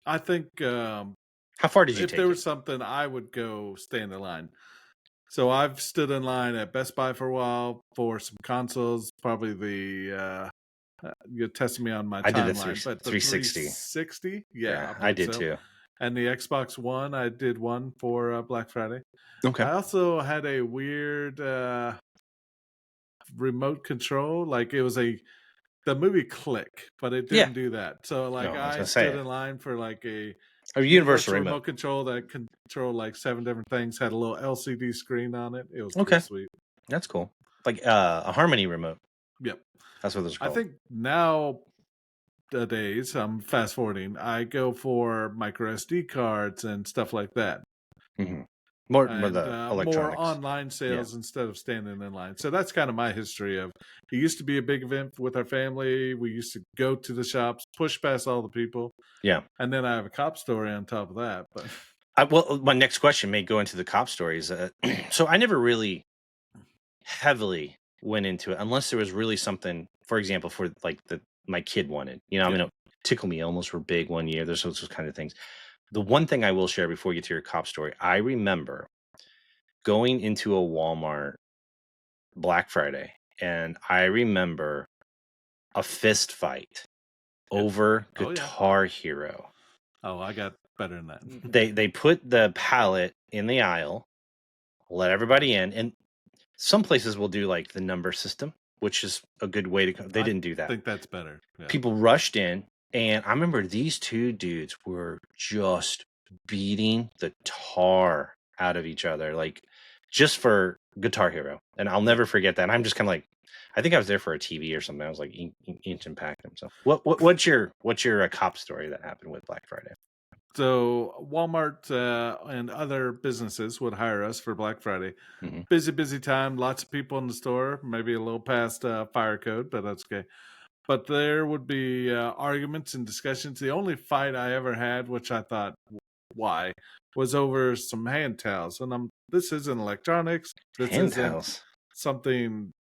[SPEAKER 2] I think
[SPEAKER 1] How far did you
[SPEAKER 2] if there
[SPEAKER 1] take it?
[SPEAKER 2] was something, I would go stand in line. So I've stood in line at Best Buy for a while for some consoles, probably the You're testing me on my
[SPEAKER 1] I did the
[SPEAKER 2] timeline, but the
[SPEAKER 1] 360.
[SPEAKER 2] 360, yeah,
[SPEAKER 1] Yeah,
[SPEAKER 2] I
[SPEAKER 1] I
[SPEAKER 2] believe
[SPEAKER 1] did
[SPEAKER 2] so.
[SPEAKER 1] too.
[SPEAKER 2] And the Xbox One, I did one for Black Friday.
[SPEAKER 1] Okay.
[SPEAKER 2] I also had a weird remote control, like it was the movie Click, but it
[SPEAKER 1] Yeah.
[SPEAKER 2] didn't do that. So like
[SPEAKER 1] No, I was
[SPEAKER 2] I
[SPEAKER 1] gonna
[SPEAKER 2] stood
[SPEAKER 1] say
[SPEAKER 2] in line for like a
[SPEAKER 1] a universal
[SPEAKER 2] universal
[SPEAKER 1] remote.
[SPEAKER 2] remote control that controlled like 7 different things, had a little LCD screen on it. It was pretty
[SPEAKER 1] Okay,
[SPEAKER 2] sweet.
[SPEAKER 1] that's cool. Like a Harmony remote.
[SPEAKER 2] Yep.
[SPEAKER 1] That's what those are
[SPEAKER 2] I
[SPEAKER 1] called.
[SPEAKER 2] think nowadays, I'm fast forwarding, I go for micro SD cards and stuff like that.
[SPEAKER 1] Hmm. More
[SPEAKER 2] And
[SPEAKER 1] the
[SPEAKER 2] more
[SPEAKER 1] electronics.
[SPEAKER 2] online
[SPEAKER 1] Yeah.
[SPEAKER 2] sales instead of standing in line. So that's kind of my history of it used to be a big event with our family. We used to go to the shops, push past all the people,
[SPEAKER 1] Yeah.
[SPEAKER 2] and then I have a cop story on top of that. But
[SPEAKER 1] Well, my next question may go into the cop stories. So I never really heavily went into it unless there was really something, for example, for like my kid wanted. I
[SPEAKER 2] yeah.
[SPEAKER 1] mean, Tickle Me Elmos were big one year. There's those kind of things. The one thing I will share before you get to your cop story, I remember going into a Walmart Black Friday, and I remember a fist fight
[SPEAKER 2] Yep.
[SPEAKER 1] over
[SPEAKER 2] Oh yeah.
[SPEAKER 1] Guitar Hero.
[SPEAKER 2] Oh, I got better than that.
[SPEAKER 1] They put the pallet in the aisle, let everybody in, and some places will do like the number system, which is a good way to go. They
[SPEAKER 2] I
[SPEAKER 1] didn't do that.
[SPEAKER 2] think that's better. Yeah.
[SPEAKER 1] People rushed in, and I remember these two dudes were just beating the tar out of each other, like just for Guitar Hero. And I'll
[SPEAKER 2] Yep.
[SPEAKER 1] never forget that. And I'm just kind of like, I think I was there for a TV or something. I was like ancient Pac-Man. So what's your cop story that happened with Black Friday?
[SPEAKER 2] So Walmart and other businesses would hire us for Black Friday.
[SPEAKER 1] Hmm.
[SPEAKER 2] Busy time. Lots of people in the store. Maybe a little past fire code, but that's okay. But there would be arguments and discussions. The only fight I ever had, which I thought, why, was over some hand towels. And this isn't electronics. This
[SPEAKER 1] Hand
[SPEAKER 2] isn't
[SPEAKER 1] towels.
[SPEAKER 2] something.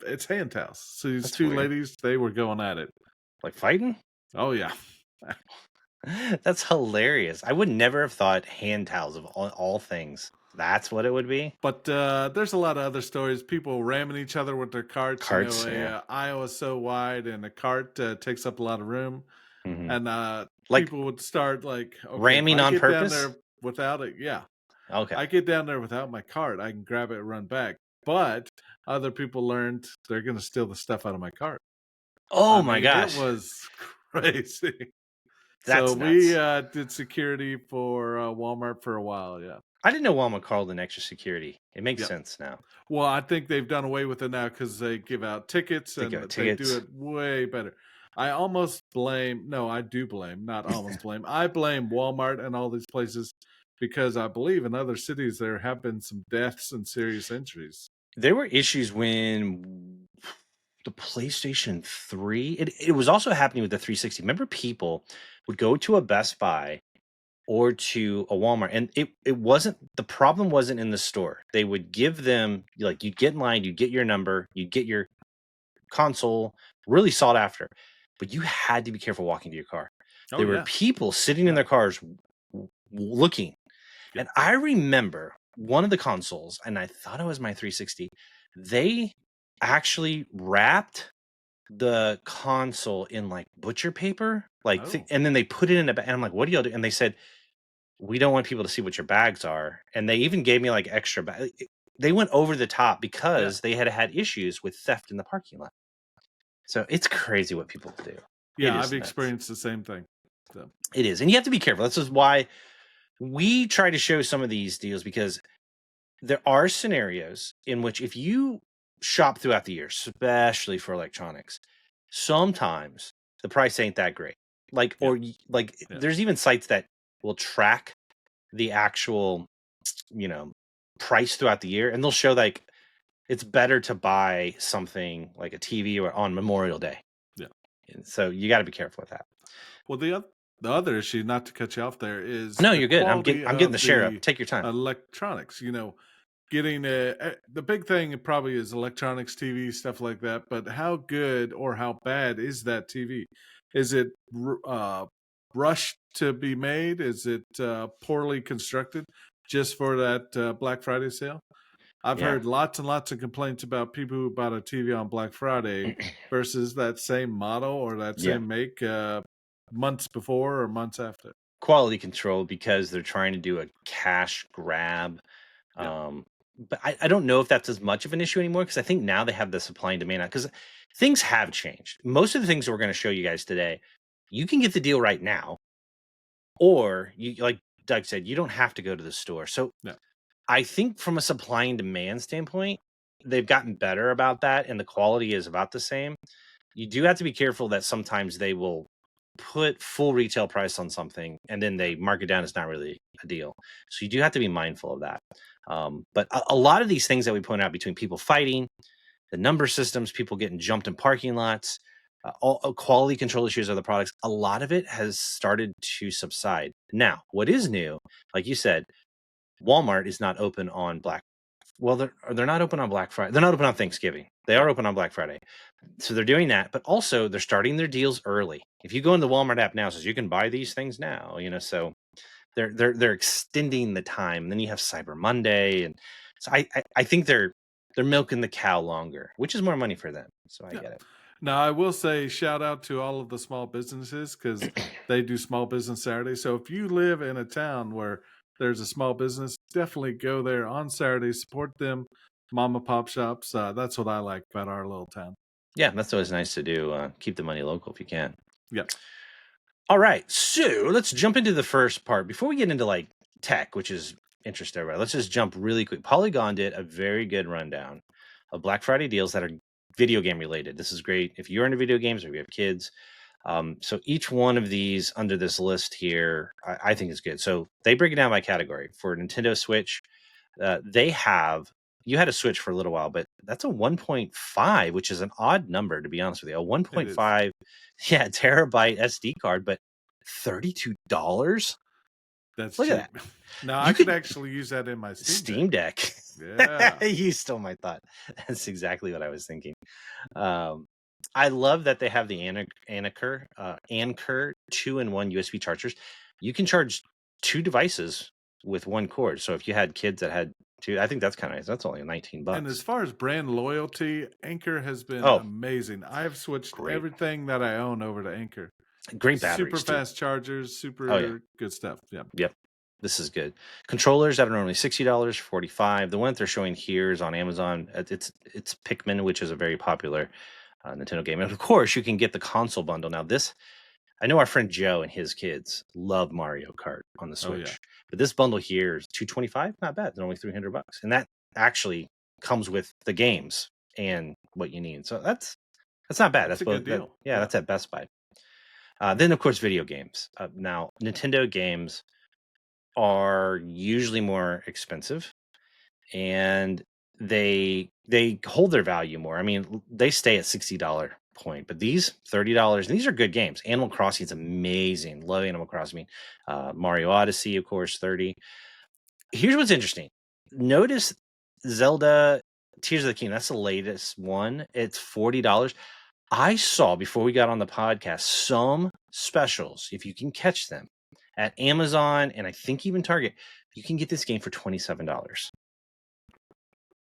[SPEAKER 2] It's hand towels. So these
[SPEAKER 1] That's
[SPEAKER 2] two
[SPEAKER 1] weird.
[SPEAKER 2] ladies, they were going at it.
[SPEAKER 1] Like fighting?
[SPEAKER 2] Oh yeah.
[SPEAKER 1] That's hilarious. I would never have thought hand towels of all things. That's what it would be.
[SPEAKER 2] But there's a lot of other stories. People ramming each other with their carts.
[SPEAKER 1] Carts, yeah.
[SPEAKER 2] Aisle is so wide, and a cart takes up a lot of room.
[SPEAKER 1] Hmm.
[SPEAKER 2] And
[SPEAKER 1] Like
[SPEAKER 2] people would start like, okay, if
[SPEAKER 1] ramming
[SPEAKER 2] I
[SPEAKER 1] on
[SPEAKER 2] get down
[SPEAKER 1] purpose.
[SPEAKER 2] there without it, yeah,
[SPEAKER 1] Okay.
[SPEAKER 2] I get down there without my cart, I can grab it and run back. But other people learned they're going to steal the stuff out of my cart.
[SPEAKER 1] Oh
[SPEAKER 2] I
[SPEAKER 1] my
[SPEAKER 2] mean, it
[SPEAKER 1] gosh,
[SPEAKER 2] was crazy. So
[SPEAKER 1] that's
[SPEAKER 2] we
[SPEAKER 1] nuts.
[SPEAKER 2] did security for Walmart for a while. Yeah.
[SPEAKER 1] I didn't know Walmart called an extra security. It makes
[SPEAKER 2] Yep.
[SPEAKER 1] sense now.
[SPEAKER 2] Well, I think they've done away with it now because they give out tickets
[SPEAKER 1] They go
[SPEAKER 2] and they do
[SPEAKER 1] tickets.
[SPEAKER 2] it way better. I almost blame, no, I do blame, not almost blame. I blame Walmart and all these places because I believe in other cities there have been some deaths and serious injuries.
[SPEAKER 1] There were issues when the PlayStation 3. It was also happening with the 360. Remember, people would go to a Best Buy or to a Walmart, and it wasn't, the problem wasn't in the store. They would give them, like, you'd get in line, you'd get your number, you'd get your console, really sought after, but you had to be careful walking to your car.
[SPEAKER 2] Oh,
[SPEAKER 1] There were
[SPEAKER 2] yeah.
[SPEAKER 1] people sitting in
[SPEAKER 2] Yeah.
[SPEAKER 1] their cars looking.
[SPEAKER 2] Yep.
[SPEAKER 1] And I remember one of the consoles, and I thought it was my 360, they actually wrapped the console in like butcher paper, like,
[SPEAKER 2] Oh,
[SPEAKER 1] and then they put it in a bag. And I'm like, what do y'all do? And they said, we don't want people to see what your bags are. And they even gave me like extra bag. They went over the top
[SPEAKER 2] yeah.
[SPEAKER 1] because they had issues with theft in the parking lot. So it's crazy what people do. It
[SPEAKER 2] Yeah,
[SPEAKER 1] is
[SPEAKER 2] I've
[SPEAKER 1] nuts.
[SPEAKER 2] experienced the same thing. So,
[SPEAKER 1] It is. And you have to be careful. This is why we try to show some of these deals, because there are scenarios in which if you shop throughout the year, especially for electronics, sometimes the price ain't that great. Like,
[SPEAKER 2] yeah.
[SPEAKER 1] or like,
[SPEAKER 2] Yeah.
[SPEAKER 1] there's even sites that will track the actual, price throughout the year, and they'll show like it's better to buy something like a TV or on Memorial Day.
[SPEAKER 2] Yeah.
[SPEAKER 1] And so you got to be careful with that.
[SPEAKER 2] Well, the other issue, not to cut you off there, is
[SPEAKER 1] No,
[SPEAKER 2] the
[SPEAKER 1] you're good. I'm
[SPEAKER 2] quality
[SPEAKER 1] getting the
[SPEAKER 2] of
[SPEAKER 1] share up.
[SPEAKER 2] the
[SPEAKER 1] Take your time.
[SPEAKER 2] electronics. Getting the big thing probably is electronics, TV, stuff like that. But how good or how bad is that TV? Is it rushed to be made? Is it poorly constructed just for that Black Friday sale? I've
[SPEAKER 1] Yeah.
[SPEAKER 2] heard lots and lots of complaints about people who bought a TV on Black Friday versus that same model or that
[SPEAKER 1] Yeah.
[SPEAKER 2] same make months before or months after.
[SPEAKER 1] Quality control because they're trying to do a cash grab.
[SPEAKER 2] Yeah.
[SPEAKER 1] But I don't know if that's as much of an issue anymore because I think now they have the supply and demand because things have changed. Most of the things that we're going to show you guys today, you can get the deal right now, or you, like Doug said, you don't have to go to the store. So
[SPEAKER 2] Yeah.
[SPEAKER 1] I think from a supply and demand standpoint, they've gotten better about that, and the quality is about the same. You do have to be careful that sometimes they will put full retail price on something and then they mark it down as not really a deal. So you do have to be mindful of that. But a lot of these things that we point out between people fighting, the number systems, people getting jumped in parking lots, all quality control issues of the products, a lot of it has started to subside. Now, what is new, like you said, Walmart is not open on they're not open on Black Friday. They're not open on Thanksgiving. They are open on Black Friday. So they're doing that, but also they're starting their deals early. If you go in the Walmart app now, it says you can buy these things now, so they're extending the time. And then you have Cyber Monday, and so I think they're milking the cow longer, which is more money for them. So I get it.
[SPEAKER 2] Now, I will say shout out to all of the small businesses because they do Small Business Saturday. So if you live in a town where there's a small business, definitely go there on Saturday, support them, mom and pop shops. That's what I like about our little town.
[SPEAKER 1] Yeah, that's always nice to do. Keep the money local if you can.
[SPEAKER 2] Yep.
[SPEAKER 1] All right, so let's jump into the first part before we get into like tech, which is interesting. Right, let's just jump really quick. Polygon did a very good rundown of Black Friday deals that are video game related. This is great if you're into video games or you have kids. So each one of these under this list here, I think is good. So they break it down by category. For Nintendo Switch, you had a Switch for a little while, but that's a 1.5, which is an odd number, to be honest with you. A 1.5, terabyte SD card, but $32.
[SPEAKER 2] That's
[SPEAKER 1] Look
[SPEAKER 2] cheap.
[SPEAKER 1] at that.
[SPEAKER 2] Now,
[SPEAKER 1] You
[SPEAKER 2] I could
[SPEAKER 1] could-
[SPEAKER 2] actually use that in my
[SPEAKER 1] Steam Deck.
[SPEAKER 2] Yeah.
[SPEAKER 1] You stole my thought. That's exactly what I was thinking. I love that they have the Anchor 2-in-1 USB chargers. You can charge 2 devices with 1 cord. So if you had kids that had 2, I think that's kind of nice. That's only $19.
[SPEAKER 2] And as far as brand loyalty, Anchor has been
[SPEAKER 1] Oh,
[SPEAKER 2] amazing. I have switched
[SPEAKER 1] great.
[SPEAKER 2] everything that I own over to Anchor.
[SPEAKER 1] Great batteries,
[SPEAKER 2] super
[SPEAKER 1] too.
[SPEAKER 2] fast chargers, super
[SPEAKER 1] Oh, yeah.
[SPEAKER 2] good stuff. Yeah.
[SPEAKER 1] Yep. This is good. Controllers that are normally $60, $45. The one that they're showing here is on Amazon. It's Pikmin, which is a very popular Nintendo game. And of course, you can get the console bundle. Now, I know our friend Joe and his kids love Mario Kart on the Switch.
[SPEAKER 2] Oh, yeah.
[SPEAKER 1] But this bundle here is $225. Not bad. It's only $300. And that actually comes with the games and what you need. So that's not bad.
[SPEAKER 2] That's a good deal. Yeah.
[SPEAKER 1] That's at Best Buy. Then, of course, video games. Now, Nintendo games are usually more expensive, and they hold their value more. I mean, they stay at $60 point, but these $30, and these are good games. Animal Crossing is amazing. Love Animal Crossing. Mario Odyssey, of course, 30. Here's what's interesting. Notice Zelda Tears of the Kingdom. That's the latest one. It's $40. I saw before we got on the podcast some specials, if you can catch them, at Amazon and I think even Target. You can get this game for $27.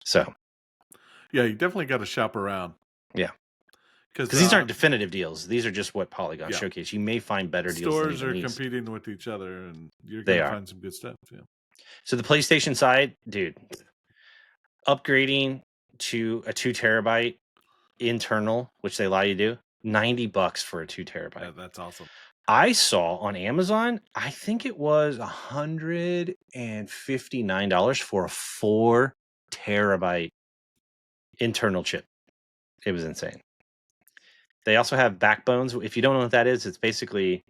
[SPEAKER 1] So,
[SPEAKER 2] yeah, you definitely got to shop around.
[SPEAKER 1] Yeah,
[SPEAKER 2] because
[SPEAKER 1] these aren't definitive deals. These are just what Polygon
[SPEAKER 2] Yeah.
[SPEAKER 1] showcase. You may find better deals.
[SPEAKER 2] stores
[SPEAKER 1] than
[SPEAKER 2] are
[SPEAKER 1] even these.
[SPEAKER 2] competing with each other, and you're
[SPEAKER 1] They
[SPEAKER 2] going to
[SPEAKER 1] are.
[SPEAKER 2] find some good stuff. Yeah.
[SPEAKER 1] So the PlayStation side, dude, upgrading to a 2 terabyte internal, which they allow you to do, $90 for a 2 terabyte.
[SPEAKER 2] Yeah, that's awesome.
[SPEAKER 1] I saw on Amazon, I think it was $159 for a 4 terabyte internal chip. It was insane. They also have backbones. If you don't know what that is, it's basically,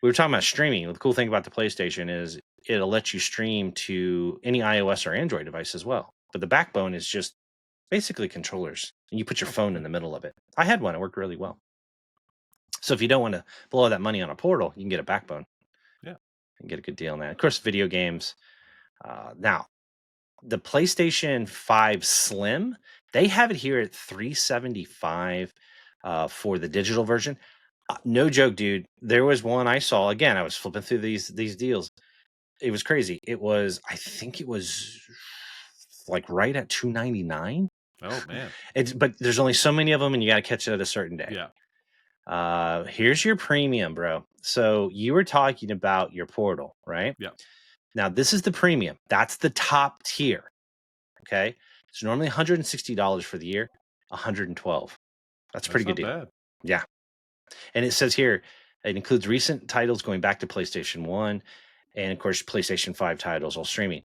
[SPEAKER 1] we were talking about streaming. The cool thing about the PlayStation is it'll let you stream to any iOS or Android device as well. But the backbone is just basically controllers. And you put your phone in the middle of it. I had one. It worked really well. So if you don't want to blow that money on a portal, you can get a backbone.
[SPEAKER 2] Yeah.
[SPEAKER 1] And get a good deal on that. Of course, video games. Now, the PlayStation 5 Slim, they have it here at $375 for the digital version. No joke, dude. There was one I saw. Again, I was flipping through these deals. It was crazy. I think it was like right at $2.99.
[SPEAKER 2] Oh man.
[SPEAKER 1] But there's only so many of them, and you got to catch it at a certain day.
[SPEAKER 2] Yeah.
[SPEAKER 1] Here's your premium, bro. So you were talking about your portal, right?
[SPEAKER 2] Yeah.
[SPEAKER 1] Now this is the premium. That's the top tier. Okay. It's normally $160 for the year, $112. That's a pretty good
[SPEAKER 2] not
[SPEAKER 1] deal.
[SPEAKER 2] bad.
[SPEAKER 1] Yeah. And it says here, it includes recent titles going back to PlayStation 1 and, of course, PlayStation 5 titles all streaming.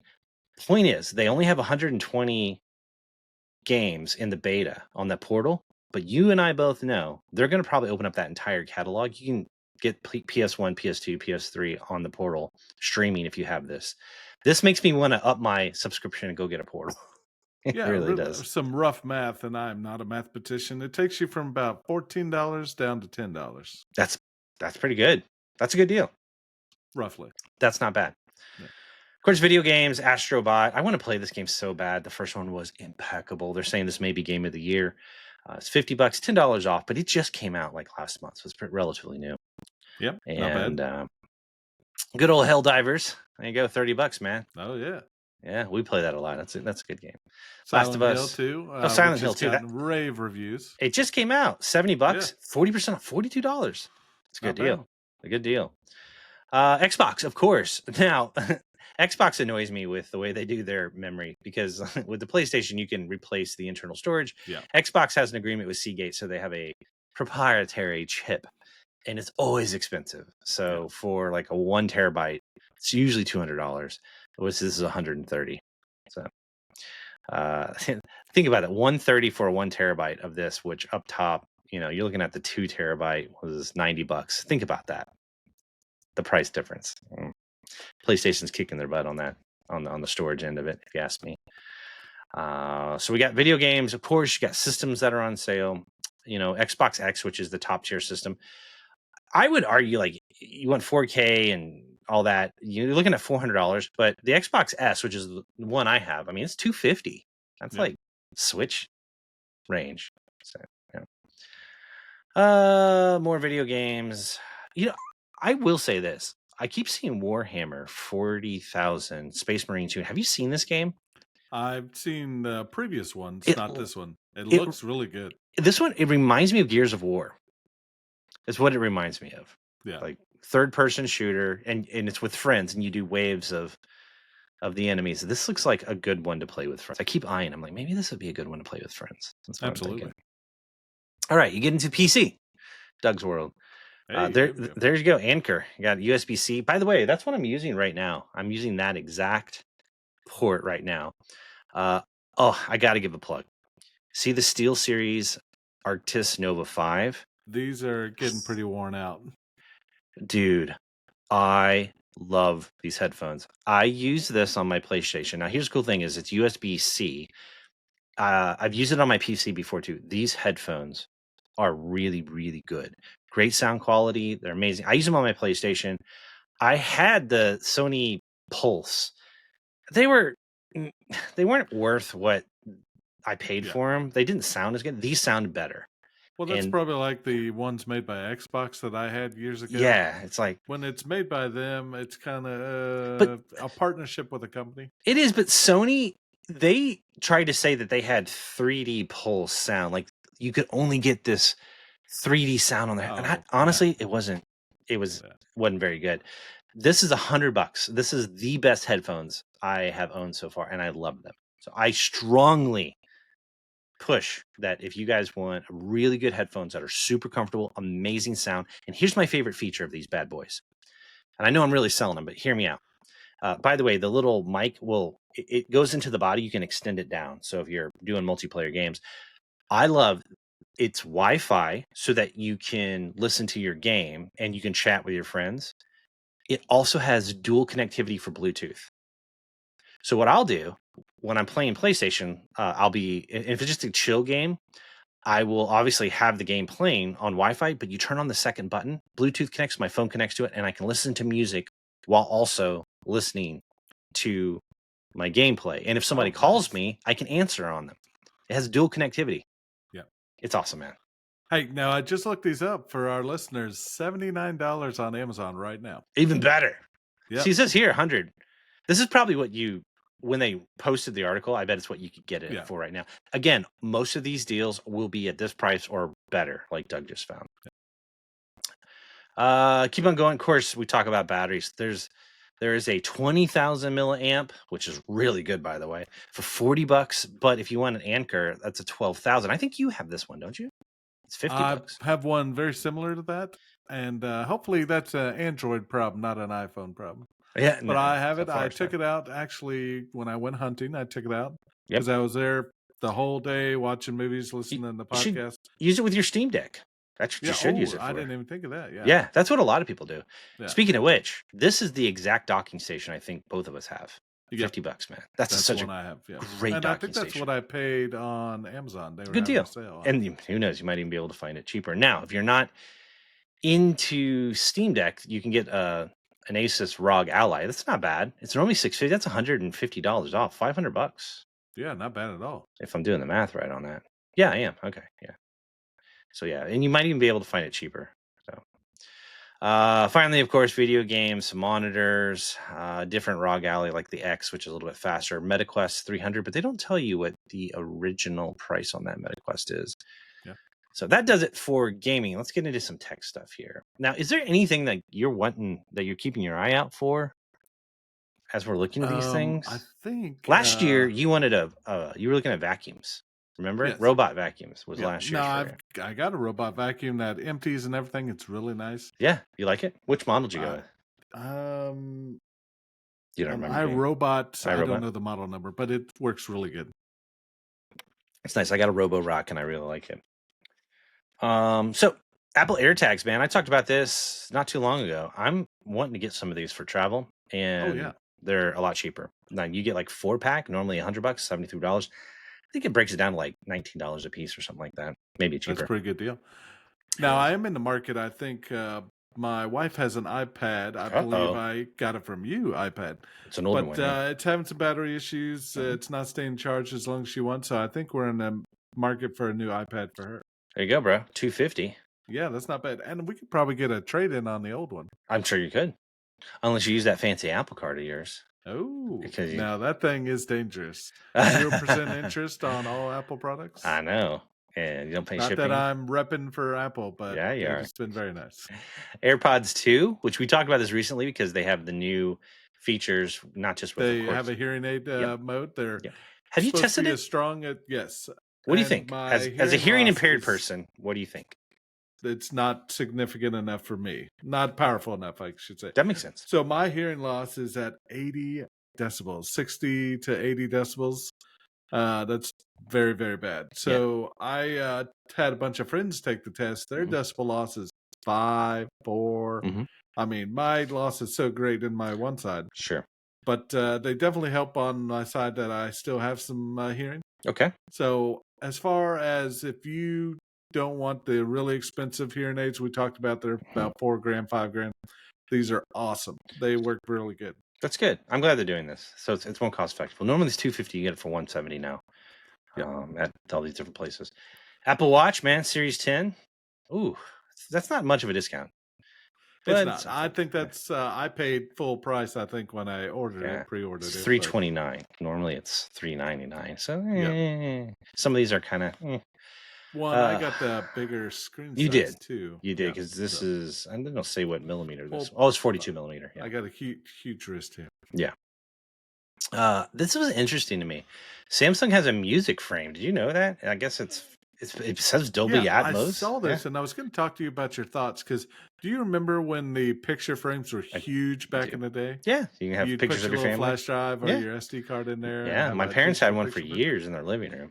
[SPEAKER 1] Point is, they only have 120 games in the beta on that portal, but you and I both know they're going to probably open up that entire catalog. You can get PS1, PS2, PS3 on the portal streaming if you have this. This makes me want to up my subscription and go get a portal. It
[SPEAKER 2] Yeah,
[SPEAKER 1] really does.
[SPEAKER 2] some rough math, and I'm not a mathematician. It takes you from about $14 down to $10,
[SPEAKER 1] That's pretty good. That's a good deal.
[SPEAKER 2] roughly.
[SPEAKER 1] That's not bad.
[SPEAKER 2] Yeah.
[SPEAKER 1] Of course, video games, Astrobot. I want to play this game so bad. The first one was impeccable. They're saying this may be game of the year. It's $50, $10 off, but it just came out like last month, so it's relatively new.
[SPEAKER 2] Yep,
[SPEAKER 1] And
[SPEAKER 2] not bad.
[SPEAKER 1] Good old Helldivers. There you go, $30, man.
[SPEAKER 2] Oh yeah.
[SPEAKER 1] Yeah, we play that a lot. That's a good game.
[SPEAKER 2] Silent
[SPEAKER 1] Last of
[SPEAKER 2] Hill
[SPEAKER 1] Us.
[SPEAKER 2] 2.
[SPEAKER 1] Silent
[SPEAKER 2] which
[SPEAKER 1] Hill
[SPEAKER 2] has
[SPEAKER 1] 2.
[SPEAKER 2] gotten rave reviews.
[SPEAKER 1] It just came out. $70, 40% off, $42. It's a good deal.
[SPEAKER 2] Bad.
[SPEAKER 1] A good deal. Xbox, of course. Now, Xbox annoys me with the way they do their memory because with the PlayStation, you can replace the internal storage.
[SPEAKER 2] Yeah.
[SPEAKER 1] Xbox has an agreement with Seagate, so they have a proprietary chip, and it's always expensive. So for like a 1 terabyte, it's usually $200. This is $130. So think about it, $130 for a 1 terabyte of this, which up top, you're looking at the 2 terabyte was $90. Think about that. The price difference. PlayStation's kicking their butt on that, on the storage end of it, if you ask me. So we got video games, of course. You got systems that are on sale. Xbox X, which is the top tier system. I would argue, like, you want 4K and all that, you're looking at $400. But the Xbox S, which is the one I have, I mean, it's $250. That's like Switch range. So, more video games. I will say this. I keep seeing Warhammer 40,000 Space Marine 2. Have you seen this game?
[SPEAKER 2] I've seen the previous ones, not this one. It looks really good.
[SPEAKER 1] This one, it reminds me of Gears of War. It's what it reminds me of.
[SPEAKER 2] Yeah.
[SPEAKER 1] Like third-person shooter, and it's with friends, and you do waves of the enemies. This looks like a good one to play with friends. I keep eyeing. I'm like, maybe this would be a good one to play with friends. That's what
[SPEAKER 2] Absolutely.
[SPEAKER 1] I'm thinking. All right, you get into PC. Doug's World. There you go. Anchor. You got USB-C. By the way, that's what I'm using right now. I'm using that exact port right now. I got to give a plug. See the SteelSeries Arctis Nova 5?
[SPEAKER 2] These are getting pretty worn out.
[SPEAKER 1] Dude, I love these headphones. I use this on my PlayStation. Now, here's the cool thing is it's USB-C. I've used it on my PC before too. These headphones are really, really good. Great sound quality. They're amazing. I use them on my PlayStation. I had the Sony Pulse. They weren't worth what I paid for them. They didn't sound as good. These sound better.
[SPEAKER 2] Well, that's probably like the ones made by Xbox that I had years ago.
[SPEAKER 1] Yeah, it's like
[SPEAKER 2] when it's made by them, it's kind of a partnership with a company.
[SPEAKER 1] It is, but Sony, they tried to say that they had 3D Pulse sound. Like you could only get this 3D sound on there. And honestly, it wasn't very good. This is $100. This is the best headphones I have owned so far, and I love them. So I strongly push that if you guys want really good headphones that are super comfortable, amazing sound. And here's my favorite feature of these bad boys. And I know I'm really selling them, but hear me out. By the way, the little mic it goes into the body. You can extend it down. So if you're doing multiplayer games, I love it's Wi-Fi so that you can listen to your game and you can chat with your friends. It also has dual connectivity for Bluetooth. So what I'll do when I'm playing PlayStation, if it's just a chill game, I will obviously have the game playing on Wi-Fi, but you turn on the second button, Bluetooth connects, my phone connects to it, and I can listen to music while also listening to my gameplay. And if somebody calls me, I can answer on them. It has dual connectivity.
[SPEAKER 2] Yeah.
[SPEAKER 1] It's awesome, man.
[SPEAKER 2] Hey, now I just looked these up for our listeners. $79 on Amazon right now.
[SPEAKER 1] Even better.
[SPEAKER 2] Yeah.
[SPEAKER 1] See, it says here 100. This is probably what you when they posted the article, I bet it's what you could get it
[SPEAKER 2] Yeah.
[SPEAKER 1] for right now. Again, most of these deals will be at this price or better, like Doug just found. Keep on going. Of course, we talk about batteries. There is a 20,000 milliamp, which is really good, by the way, for $40. But if you want an Anker, that's a 12,000. I think you have this one, don't you? It's
[SPEAKER 2] I
[SPEAKER 1] $50.
[SPEAKER 2] have one very similar to that, and hopefully that's an Android problem, not an iPhone problem.
[SPEAKER 1] Yeah,
[SPEAKER 2] But
[SPEAKER 1] no,
[SPEAKER 2] I have
[SPEAKER 1] so
[SPEAKER 2] it.
[SPEAKER 1] far
[SPEAKER 2] I
[SPEAKER 1] it's
[SPEAKER 2] took
[SPEAKER 1] not.
[SPEAKER 2] it out actually when I went hunting. I took it out
[SPEAKER 1] Yep.
[SPEAKER 2] because I was there the whole day watching movies, listening to
[SPEAKER 1] You should
[SPEAKER 2] podcasts.
[SPEAKER 1] use it with your Steam Deck. That's what you
[SPEAKER 2] Yeah.
[SPEAKER 1] should use
[SPEAKER 2] Oh,
[SPEAKER 1] it
[SPEAKER 2] I
[SPEAKER 1] for.
[SPEAKER 2] didn't even think of that. Yeah.
[SPEAKER 1] Yeah, that's what a lot of people do.
[SPEAKER 2] Yeah.
[SPEAKER 1] Speaking of which, this is the exact docking station I think both of us have.
[SPEAKER 2] Yep.
[SPEAKER 1] $50, man. That's
[SPEAKER 2] That's
[SPEAKER 1] such
[SPEAKER 2] the one
[SPEAKER 1] a
[SPEAKER 2] I have. Yeah.
[SPEAKER 1] great
[SPEAKER 2] And I
[SPEAKER 1] docking
[SPEAKER 2] think that's
[SPEAKER 1] station.
[SPEAKER 2] what I paid on Amazon. They were
[SPEAKER 1] Good
[SPEAKER 2] having
[SPEAKER 1] deal.
[SPEAKER 2] a sale on it.
[SPEAKER 1] And who knows, you might even be able to find it cheaper. Now, if you're not into Steam Deck, you can get an Asus ROG Ally. That's not bad. It's normally $650. That's $150 off. $500.
[SPEAKER 2] Yeah, not bad at all.
[SPEAKER 1] If I'm doing the math right on that. Yeah, I am. Okay. Yeah. So yeah, and you might even be able to find it cheaper. So finally, of course, video games, monitors, different ROG Ally like the X, which is a little bit faster. MetaQuest 300, but they don't tell you what the original price on that MetaQuest is.
[SPEAKER 2] Yeah.
[SPEAKER 1] So that does it for gaming. Let's get into some tech stuff here. Now, is there anything that you're wanting that you're keeping your eye out for as we're looking at these things?
[SPEAKER 2] I think
[SPEAKER 1] last year you wanted you were looking at vacuums. Remember?
[SPEAKER 2] Yes.
[SPEAKER 1] Robot vacuums was
[SPEAKER 2] Yeah.
[SPEAKER 1] last year.
[SPEAKER 2] No, I got a robot vacuum that empties and everything. It's really nice.
[SPEAKER 1] Yeah, you like it? Which model did you go with? You don't remember?
[SPEAKER 2] iRobot. I
[SPEAKER 1] iRobot?
[SPEAKER 2] don't know the model number, but it works really good.
[SPEAKER 1] It's nice. I got a Robo Rock and I really like it. So Apple AirTags, man. I talked about this not too long ago. I'm wanting to get some of these for travel, and they're a lot cheaper. Now you get like 4-pack, normally $100, $73. I think it breaks it down to like $19 a piece or something like that. Maybe cheaper.
[SPEAKER 2] That's a pretty good deal. Now I am in the market. I think my wife has an iPad. I believe I got it from you, iPad.
[SPEAKER 1] It's an older one.
[SPEAKER 2] But it's having some battery issues. It's not staying charged as long as she wants. So I think we're in the market for a new iPad for her.
[SPEAKER 1] There you go, bro. $250.
[SPEAKER 2] Yeah, that's not bad. And we could probably get a trade-in on the old one.
[SPEAKER 1] I'm sure you could. Unless you use that fancy Apple Card of yours.
[SPEAKER 2] Oh, now that thing is dangerous. 0% interest on all Apple products.
[SPEAKER 1] I know. And you don't pay shipping.
[SPEAKER 2] Not that I'm repping for Apple, but
[SPEAKER 1] yeah, you are.
[SPEAKER 2] It's been very nice.
[SPEAKER 1] AirPods 2, which we talked about this recently because they have the new features, not just with
[SPEAKER 2] they have a hearing aid mode. They're
[SPEAKER 1] have you tested it?
[SPEAKER 2] As strong as yes.
[SPEAKER 1] What do you think? As a hearing impaired person, what do you think?
[SPEAKER 2] It's not significant enough for me. Not powerful enough, I should say.
[SPEAKER 1] That makes sense.
[SPEAKER 2] So my hearing loss is at 80 decibels, 60 to 80 decibels. That's very, very bad. So I had a bunch of friends take the test. Their decibel loss is 5, 4. I mean, my loss is so great in my one side.
[SPEAKER 1] Sure.
[SPEAKER 2] But they definitely help on my side that I still have some hearing.
[SPEAKER 1] Okay.
[SPEAKER 2] So as far as if you don't want the really expensive hearing aids we talked about, they're about $4,000, $5,000. These are awesome. They work really good.
[SPEAKER 1] That's good. I'm glad they're doing this. So it's more cost effective. Normally it's $250. You get it for $170 now. At all these different places. Apple Watch, man, Series 10. Ooh, that's not much of a discount.
[SPEAKER 2] It's not. I think that's. I paid full price. I think when I ordered it, pre-ordered
[SPEAKER 1] it's
[SPEAKER 2] it.
[SPEAKER 1] $329. Normally it's $399. So some of these are kind of.
[SPEAKER 2] One, I got the bigger screen size.
[SPEAKER 1] You did
[SPEAKER 2] too.
[SPEAKER 1] You did because this is. I don't say what millimeter this. It's 42 millimeter. Yeah.
[SPEAKER 2] I got a huge wrist here.
[SPEAKER 1] Yeah. This was interesting to me. Samsung has a music frame. Did you know that? I guess it says Dolby Atmos.
[SPEAKER 2] I saw this, and I was going to talk to you about your thoughts because do you remember when the picture frames were huge back in the day?
[SPEAKER 1] Yeah, you can have pictures of your family,
[SPEAKER 2] flash drive or your SD card in there.
[SPEAKER 1] Yeah, my parents had one for years in their living room.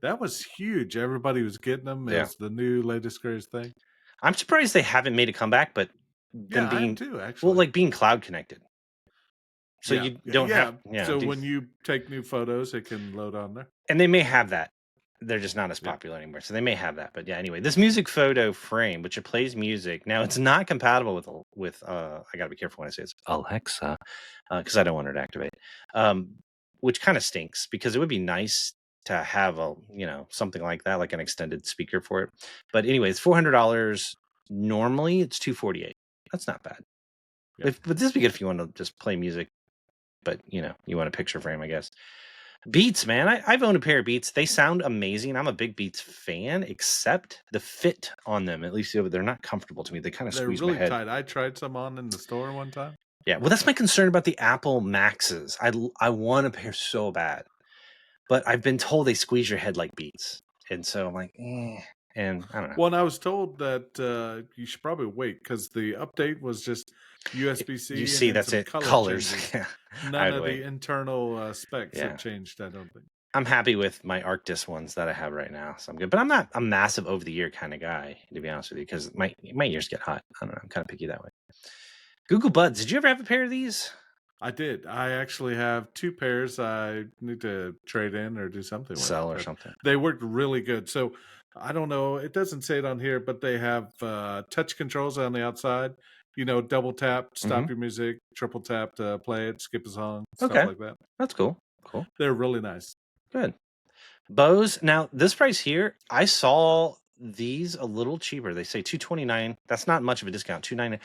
[SPEAKER 2] That was huge. Everybody was getting them. It was the new latest greatest thing.
[SPEAKER 1] I'm surprised they haven't made a comeback, but them being
[SPEAKER 2] I am too, actually.
[SPEAKER 1] Well, like being cloud connected. So you don't have.
[SPEAKER 2] So when you take new photos, it can load on there.
[SPEAKER 1] And they may have that. They're just not as popular anymore. So they may have that. But yeah, anyway, this music photo frame, which it plays music. Now it's not compatible with I gotta be careful when I say it's Alexa, because I don't want her to activate. Which kind of stinks because it would be nice to have something like that, like an extended speaker for it. But anyway, it's $400. Normally it's $248. That's not bad. But this would be good if you want to just play music but you want a picture frame, I guess. Beats, man. I've owned a pair of Beats. They sound amazing. I'm a big Beats fan, except the fit on them, at least they're not comfortable to me. They kind of
[SPEAKER 2] They're
[SPEAKER 1] squeeze my
[SPEAKER 2] really
[SPEAKER 1] head.
[SPEAKER 2] tight. I tried some on in the store one time.
[SPEAKER 1] Yeah, well, that's my concern about the Apple Maxes. I want a pair so bad, but I've been told they squeeze your head like Beats, and so I'm like, and I don't know.
[SPEAKER 2] Well, and I was told that you should probably wait because the update was just USB-C
[SPEAKER 1] You
[SPEAKER 2] and
[SPEAKER 1] see,
[SPEAKER 2] then
[SPEAKER 1] that's
[SPEAKER 2] some
[SPEAKER 1] it.
[SPEAKER 2] color
[SPEAKER 1] Colors.
[SPEAKER 2] changes.
[SPEAKER 1] Yeah,
[SPEAKER 2] None
[SPEAKER 1] I'd
[SPEAKER 2] of
[SPEAKER 1] wait.
[SPEAKER 2] the internal specs
[SPEAKER 1] Yeah.
[SPEAKER 2] have changed, I don't think.
[SPEAKER 1] I'm happy with my Arctis ones that I have right now, so I'm good. But I'm not a massive over the ear kind of guy, to be honest with you, because my ears get hot. I don't know. I'm kind of picky that way. Google Buds. Did you ever have a pair of these?
[SPEAKER 2] I did. I actually have 2 pairs I need to trade in or do something with.
[SPEAKER 1] Sell or something.
[SPEAKER 2] They worked really good. So I don't know. It doesn't say it on here, but they have touch controls on the outside. Double tap, stop your music, triple tap to play it, skip a song, stuff like that.
[SPEAKER 1] That's cool. Cool.
[SPEAKER 2] They're really nice.
[SPEAKER 1] Good. Bose. Now, this price here, I saw these a little cheaper. They say $229. That's not much of a discount. $299.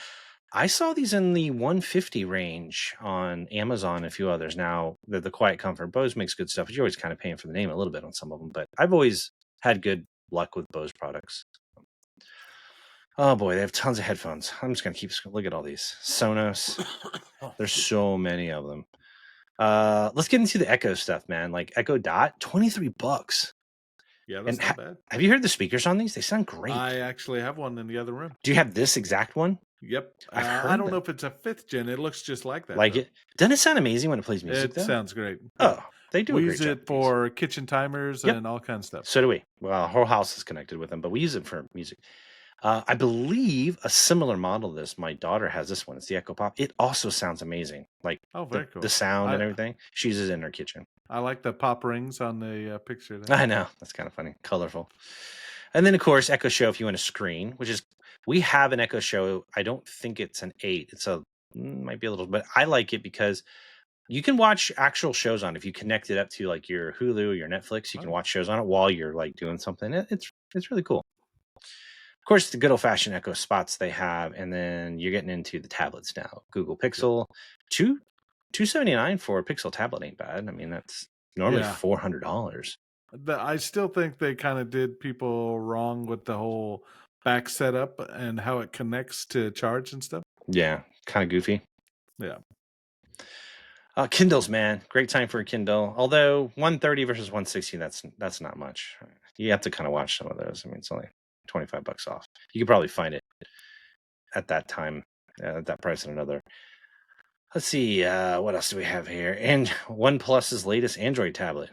[SPEAKER 1] I saw these in the $150 range on Amazon and a few others. Now, the Quiet Comfort. Bose makes good stuff, but you're always kind of paying for the name a little bit on some of them. But I've always had good luck with Bose products. Oh boy, they have tons of headphones. I'm just gonna look at all these. Sonos. There's so many of them. Let's get into the Echo stuff, man. Like Echo Dot, $23.
[SPEAKER 2] Yeah, that's not bad.
[SPEAKER 1] Have you heard the speakers on these? They sound great.
[SPEAKER 2] I actually have one in the other room.
[SPEAKER 1] Do you have this exact one?
[SPEAKER 2] Yep. I don't know if it's a 5th gen. It looks just like that.
[SPEAKER 1] Like it? Doesn't it sound amazing when it plays music?
[SPEAKER 2] It sounds great.
[SPEAKER 1] Oh, they do.
[SPEAKER 2] We
[SPEAKER 1] a great
[SPEAKER 2] use
[SPEAKER 1] job
[SPEAKER 2] it for kitchen timers and all kinds of stuff.
[SPEAKER 1] So do we. Well, our whole house is connected with them, but we use it for music. I believe a similar model of this. My daughter has this one. It's the Echo Pop. It also sounds amazing. Like
[SPEAKER 2] very cool.
[SPEAKER 1] The sound and everything. She uses it in her kitchen.
[SPEAKER 2] I like the pop rings on the picture there.
[SPEAKER 1] I know. That's kind of funny. Colorful. And then, of course, Echo Show if you want a screen, which is, we have an Echo Show. I don't think it's an 8. It's might be a little, but I like it because you can watch actual shows on it. If you connect it up to like your Hulu or your Netflix, you can watch shows on it while you're like doing something. It's really cool. Of course, the good old-fashioned Echo spots they have, and then you're getting into the tablets now. Google Pixel, $279 for a Pixel tablet ain't bad. I mean, that's normally $400.
[SPEAKER 2] I still think they kind of did people wrong with the whole back setup and how it connects to charge and stuff.
[SPEAKER 1] Yeah, kind of goofy.
[SPEAKER 2] Yeah.
[SPEAKER 1] Kindles, man, great time for a Kindle. Although 130 versus 160, that's not much. You have to kind of watch some of those. I mean, it's only $25 off. You could probably find it at that time, at that price and another. Let's see, what else do we have here? And OnePlus's latest Android tablet.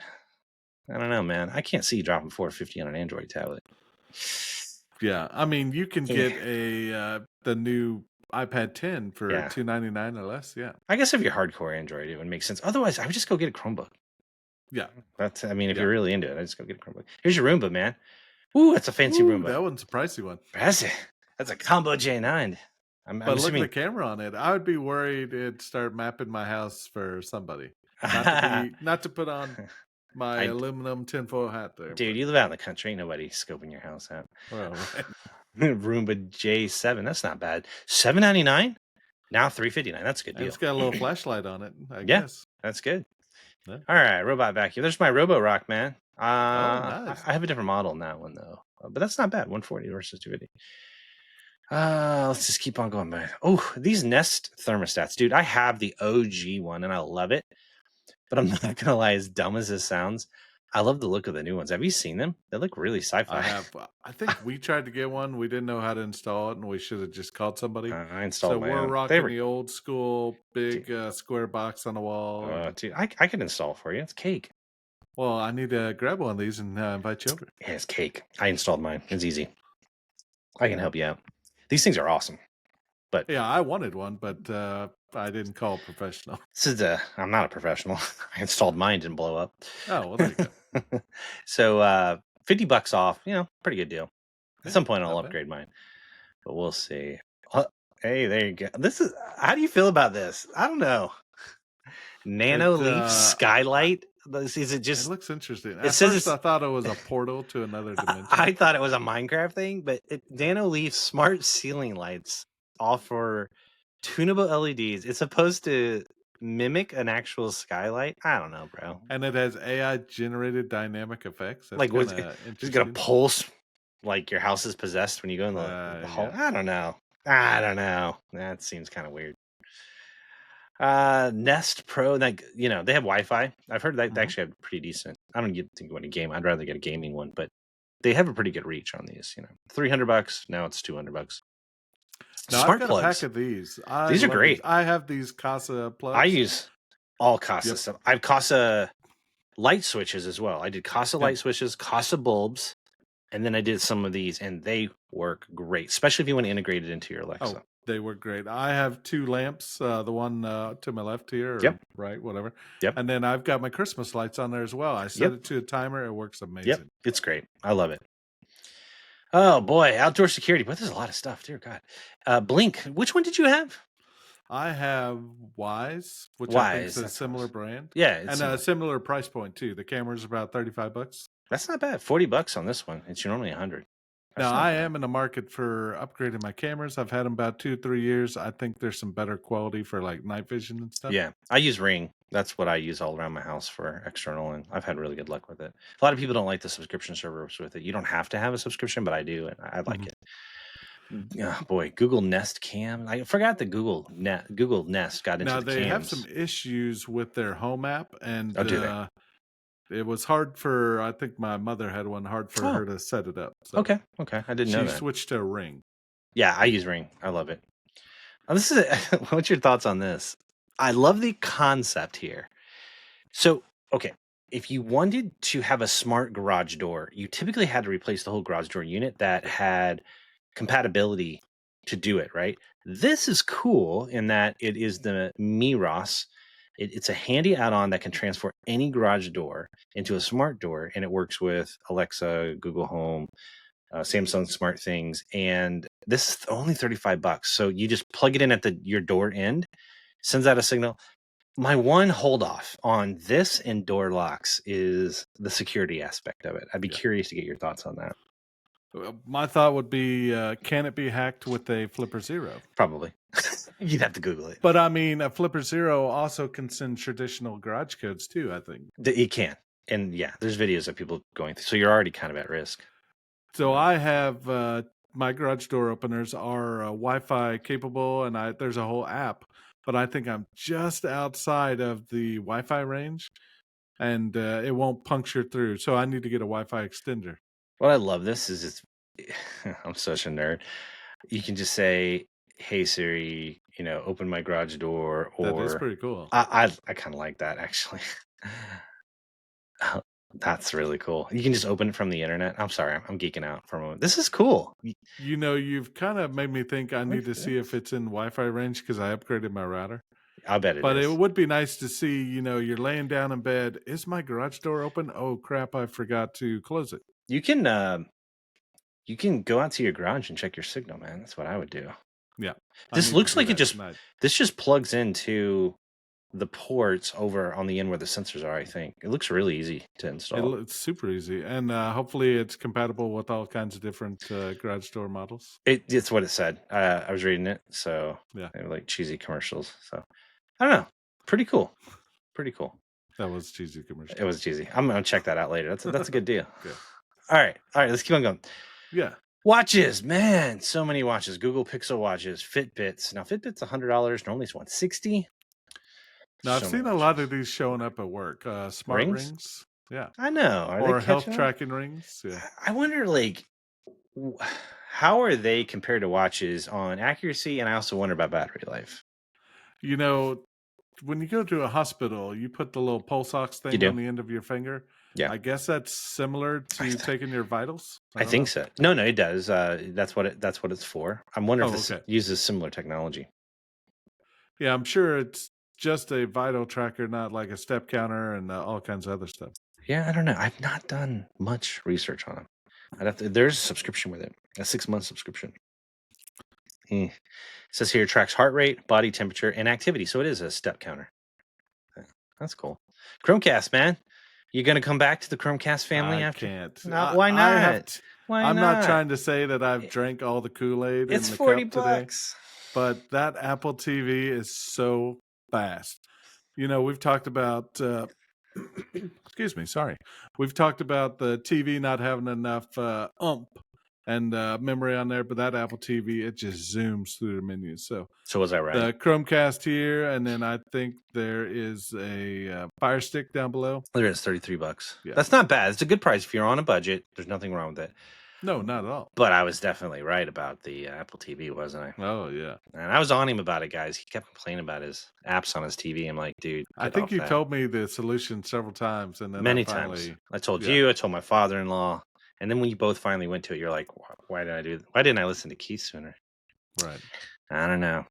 [SPEAKER 1] I don't know, man. I can't see you dropping $450 on an Android tablet.
[SPEAKER 2] Yeah, I mean, you can get the new iPad 10 for $299 or less. Yeah,
[SPEAKER 1] I guess if you're hardcore Android, it would make sense. Otherwise, I would just go get a Chromebook.
[SPEAKER 2] Yeah,
[SPEAKER 1] if you're really into it, I just go get a Chromebook. Here's your Roomba, man. Ooh, that's a fancy Roomba.
[SPEAKER 2] That one's a pricey one.
[SPEAKER 1] That's a combo J9.
[SPEAKER 2] But look at the camera on it. I would be worried it'd start mapping my house for somebody. Not to put on my aluminum tinfoil hat there.
[SPEAKER 1] Dude, you live out in the country. Ain't nobody scoping your house out.
[SPEAKER 2] Well, right.
[SPEAKER 1] Roomba J7. That's not bad. $799? Now $359. That's a good deal.
[SPEAKER 2] It's got a little flashlight on it, I guess.
[SPEAKER 1] That's good.
[SPEAKER 2] Yeah.
[SPEAKER 1] All right, robot vacuum. There's my Robo Rock, man.
[SPEAKER 2] Nice.
[SPEAKER 1] I have a different model in that one, though. But that's not bad. 140 versus 250. Let's just keep on going, man. Oh, these Nest thermostats. Dude, I have the OG one, and I love it. But I'm not going to lie, as dumb as this sounds, I love the look of the new ones. Have you seen them? They look really sci-fi.
[SPEAKER 2] I have. I think we tried to get one. We didn't know how to install it, and we should have just called somebody.
[SPEAKER 1] I installed my
[SPEAKER 2] own. So we're rocking the old school big
[SPEAKER 1] square
[SPEAKER 2] box on the wall.
[SPEAKER 1] Dude, I can install it for you. It's cake.
[SPEAKER 2] Well, I need to grab one of these and invite you over.
[SPEAKER 1] Yeah, it's cake. I installed mine. It's easy. I can help you out. These things are awesome. But
[SPEAKER 2] yeah, I wanted one, but I didn't call a professional.
[SPEAKER 1] I'm not a professional. I installed mine, didn't blow up.
[SPEAKER 2] Oh, well, there you go.
[SPEAKER 1] So $50 off, pretty good deal. At some point I'll upgrade mine. But we'll see. Hey, there you go. How do you feel about this? I don't know. Nano Leaf Skylight. Is it just?
[SPEAKER 2] It looks interesting. At first, I thought it was a portal to another dimension.
[SPEAKER 1] I thought it was a Minecraft thing, but Nano Leaf smart ceiling lights offer tunable LEDs. It's supposed to mimic an actual skylight? I don't know, bro.
[SPEAKER 2] And it has AI generated dynamic effects. That's
[SPEAKER 1] Like, was
[SPEAKER 2] kind
[SPEAKER 1] it
[SPEAKER 2] of
[SPEAKER 1] just gonna
[SPEAKER 2] interesting.
[SPEAKER 1] pulse like your house is possessed when you go in the hall?
[SPEAKER 2] Yeah.
[SPEAKER 1] I don't know. I don't know. That seems kind of weird. Nest Pro, like they have Wi-Fi. I've heard that they
[SPEAKER 2] Mhm.
[SPEAKER 1] actually have pretty decent. I don't think you want a game. I'd rather get a gaming one, but they have a pretty good reach on these. $300. Now it's $200.
[SPEAKER 2] Now I've
[SPEAKER 1] Smart
[SPEAKER 2] got a pack
[SPEAKER 1] plugs.
[SPEAKER 2] of these. I
[SPEAKER 1] These are
[SPEAKER 2] love these.
[SPEAKER 1] great.
[SPEAKER 2] I have these Casa
[SPEAKER 1] I
[SPEAKER 2] plugs.
[SPEAKER 1] use all Casa
[SPEAKER 2] Yep.
[SPEAKER 1] stuff. I have Casa light switches as well. I did Casa light switches, Casa bulbs, and then I did some of these, and they work great, especially if you want to integrate it into your Alexa.
[SPEAKER 2] Oh, they work great. I have 2 lamps, the one to my left here, or
[SPEAKER 1] Yep.
[SPEAKER 2] right, whatever.
[SPEAKER 1] Yep.
[SPEAKER 2] And then I've got my Christmas lights on there as well. I set it to a timer. It works amazing.
[SPEAKER 1] Yep. It's great. I love it. Oh boy, outdoor security. But there's a lot of stuff. Dear God. Blink. Which one did you have?
[SPEAKER 2] I have Wise, which I think is
[SPEAKER 1] Wise.
[SPEAKER 2] a
[SPEAKER 1] That's
[SPEAKER 2] similar
[SPEAKER 1] awesome.
[SPEAKER 2] brand.
[SPEAKER 1] Yeah,
[SPEAKER 2] And
[SPEAKER 1] it's
[SPEAKER 2] a similar price point too. The camera's about $35.
[SPEAKER 1] that's not bad. $40 on this one. It's normally $100. That's
[SPEAKER 2] Now
[SPEAKER 1] not
[SPEAKER 2] I
[SPEAKER 1] bad.
[SPEAKER 2] am in the market for upgrading my cameras. I've had them about 2-3 years. I think there's some better quality for like night vision and stuff.
[SPEAKER 1] Yeah, I use Ring. That's what I use all around my house for external, and I've had really good luck with it. A lot of people don't like the subscription service with it. You don't have to have a subscription, but I do, and I like it. Oh, boy, Google Nest Cam. I forgot the Google Nest got into
[SPEAKER 2] Now
[SPEAKER 1] the
[SPEAKER 2] they have some
[SPEAKER 1] cams.
[SPEAKER 2] issues with their home app, and
[SPEAKER 1] Oh, do they?
[SPEAKER 2] it was hard for, I think my mother had one, hard for her to set it up. So
[SPEAKER 1] Okay. I didn't know
[SPEAKER 2] she
[SPEAKER 1] that.
[SPEAKER 2] switched to a Ring.
[SPEAKER 1] Yeah, I use Ring. I love it. This is what's your thoughts on this? I love the concept here. So, okay, if you wanted to have a smart garage door, you typically had to replace the whole garage door unit that had compatibility to do it, right? This is cool in that it is the Miros. It's a handy add-on that can transfer any garage door into a smart door, and it works with Alexa, Google Home, Samsung Smart Things, and this is only $35. So you just plug it in at your door end, sends out a signal. My one hold off on this and door locks is the security aspect of it. I'd be curious to get your thoughts on that.
[SPEAKER 2] My thought would be, can it be hacked with a Flipper Zero?
[SPEAKER 1] Probably. You'd have to Google it.
[SPEAKER 2] But I mean, a Flipper Zero also can send traditional garage codes too, I think.
[SPEAKER 1] It can. And yeah, there's videos of people going through. So you're already kind of at risk.
[SPEAKER 2] So I have my garage door openers are Wi-Fi capable, and there's a whole app. But I think I'm just outside of the Wi-Fi range, and it won't puncture through. So I need to get a Wi-Fi extender.
[SPEAKER 1] What I love this is I'm such a nerd. You can just say, "Hey Siri, open my garage door," or
[SPEAKER 2] That is pretty cool.
[SPEAKER 1] I kind of like that actually. That's really cool. You can just open it from the internet. I'm sorry, I'm geeking out for a moment. This is cool.
[SPEAKER 2] You've kind of made me think I need to see if it's in Wi-Fi range because I upgraded my router.
[SPEAKER 1] I bet it
[SPEAKER 2] But
[SPEAKER 1] is.
[SPEAKER 2] it would be nice to see, you're laying down in bed. Is my garage door open? Oh crap, I forgot to close it.
[SPEAKER 1] You can go out to your garage and check your signal, man. That's what I would do.
[SPEAKER 2] Yeah.
[SPEAKER 1] This looks like this just plugs into the ports over on the end where the sensors are, I think. It looks really easy to install.
[SPEAKER 2] It's super easy. And hopefully it's compatible with all kinds of different garage door models.
[SPEAKER 1] It's what it said. I was reading it, so
[SPEAKER 2] yeah,
[SPEAKER 1] they were like cheesy commercials. So I don't know. Pretty cool.
[SPEAKER 2] That was cheesy commercial.
[SPEAKER 1] It was cheesy. I'm gonna check that out later. That's a good deal.
[SPEAKER 2] Good.
[SPEAKER 1] All right. Let's keep on going.
[SPEAKER 2] Yeah.
[SPEAKER 1] Watches, man, so many watches. Google Pixel watches, Fitbits. Now Fitbit's $100. Normally it's $160.
[SPEAKER 2] Now I've seen a lot of these showing up at work. Smart rings. Yeah.
[SPEAKER 1] I know.
[SPEAKER 2] Or health tracking rings. Yeah.
[SPEAKER 1] I wonder, how are they compared to watches on accuracy? And I also wonder about battery life.
[SPEAKER 2] When you go to a hospital, you put the little pulse ox thing on the end of your finger.
[SPEAKER 1] Yeah.
[SPEAKER 2] I guess that's similar to taking your vitals.
[SPEAKER 1] I think so. No, it does. That's what it's for. I'm wondering if this uses similar technology.
[SPEAKER 2] Yeah, I'm sure it's just a vital tracker, not like a step counter and all kinds of other stuff.
[SPEAKER 1] Yeah, I don't know. I've not done much research on them. There's a subscription with it, a 6-month subscription. It says here, tracks heart rate, body temperature, and activity. So it is a step counter. That's cool. Chromecast, man. You going to come back to the Chromecast family
[SPEAKER 2] I
[SPEAKER 1] after?
[SPEAKER 2] Can't.
[SPEAKER 1] Why not?
[SPEAKER 2] I'm not trying to say that I've drank all the Kool-Aid in the
[SPEAKER 1] $40
[SPEAKER 2] cup today, but that Apple TV is so fast. We've talked about, excuse me, sorry. We've talked about the TV not having enough and memory on there, but that Apple TV, it just zooms through the menus. So
[SPEAKER 1] So was I right?
[SPEAKER 2] the Chromecast here, and then I think there is a Fire Stick down below.
[SPEAKER 1] There it is, $33.
[SPEAKER 2] Yeah.
[SPEAKER 1] That's not bad. It's a good price if you're on a budget. There's nothing wrong with it.
[SPEAKER 2] No, not at all.
[SPEAKER 1] But I was definitely right about the Apple TV, wasn't I?
[SPEAKER 2] Oh, yeah.
[SPEAKER 1] And I was on him about it, guys. He kept complaining about his apps on his TV. I'm like, dude,
[SPEAKER 2] I
[SPEAKER 1] get
[SPEAKER 2] think
[SPEAKER 1] off
[SPEAKER 2] you
[SPEAKER 1] that.
[SPEAKER 2] told me the solution several times, and then
[SPEAKER 1] Many
[SPEAKER 2] I finally,
[SPEAKER 1] times. I told
[SPEAKER 2] yeah.
[SPEAKER 1] you, I told my father-in-law. And then when you both finally went to it, you're like, why didn't I listen to Keith sooner?
[SPEAKER 2] Right.
[SPEAKER 1] I don't know.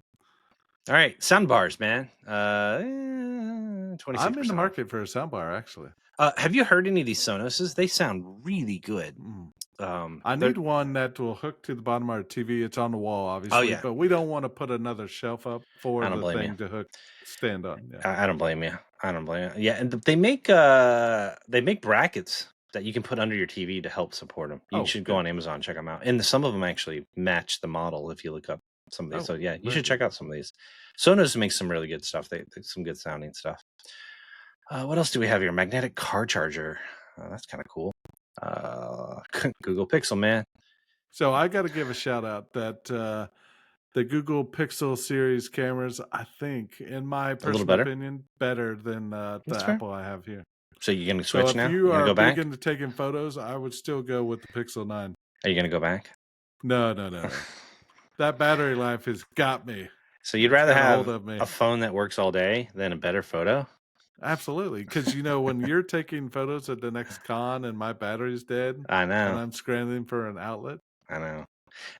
[SPEAKER 1] All right, soundbars, man. 26%.
[SPEAKER 2] I'm in the market for a soundbar, actually.
[SPEAKER 1] Have you heard any of these Sonoses? They sound really good.
[SPEAKER 2] I need one that will hook to the bottom of our TV. It's on the wall, obviously,
[SPEAKER 1] yeah.
[SPEAKER 2] but we don't want to put another shelf up for
[SPEAKER 1] I don't
[SPEAKER 2] the
[SPEAKER 1] blame
[SPEAKER 2] thing
[SPEAKER 1] you.
[SPEAKER 2] to stand on. Yeah.
[SPEAKER 1] I don't blame you. I don't blame you. Yeah, and they make brackets that you can put under your TV to help support them. You should go on Amazon, check them out, and some of them actually match the model if you look up some of these. So yeah, you should check out some of these. Sonos makes some really good stuff. They some good sounding stuff. What else do we have here? Magnetic car charger. That's kind of cool. Google Pixel, man.
[SPEAKER 2] So I got to give a shout out that the Google Pixel series cameras, I think, in my personal opinion, better than the Apple I have here.
[SPEAKER 1] So you're going to switch now?
[SPEAKER 2] If you are big into taking photos, I would still go with the Pixel 9.
[SPEAKER 1] Are you going to go back?
[SPEAKER 2] No. That battery life has got me.
[SPEAKER 1] So you'd rather have a phone that works all day than a better photo?
[SPEAKER 2] Absolutely. Because, when you're taking photos at the next con and my battery's dead,
[SPEAKER 1] I know,
[SPEAKER 2] and I'm scrambling for an outlet.
[SPEAKER 1] I know.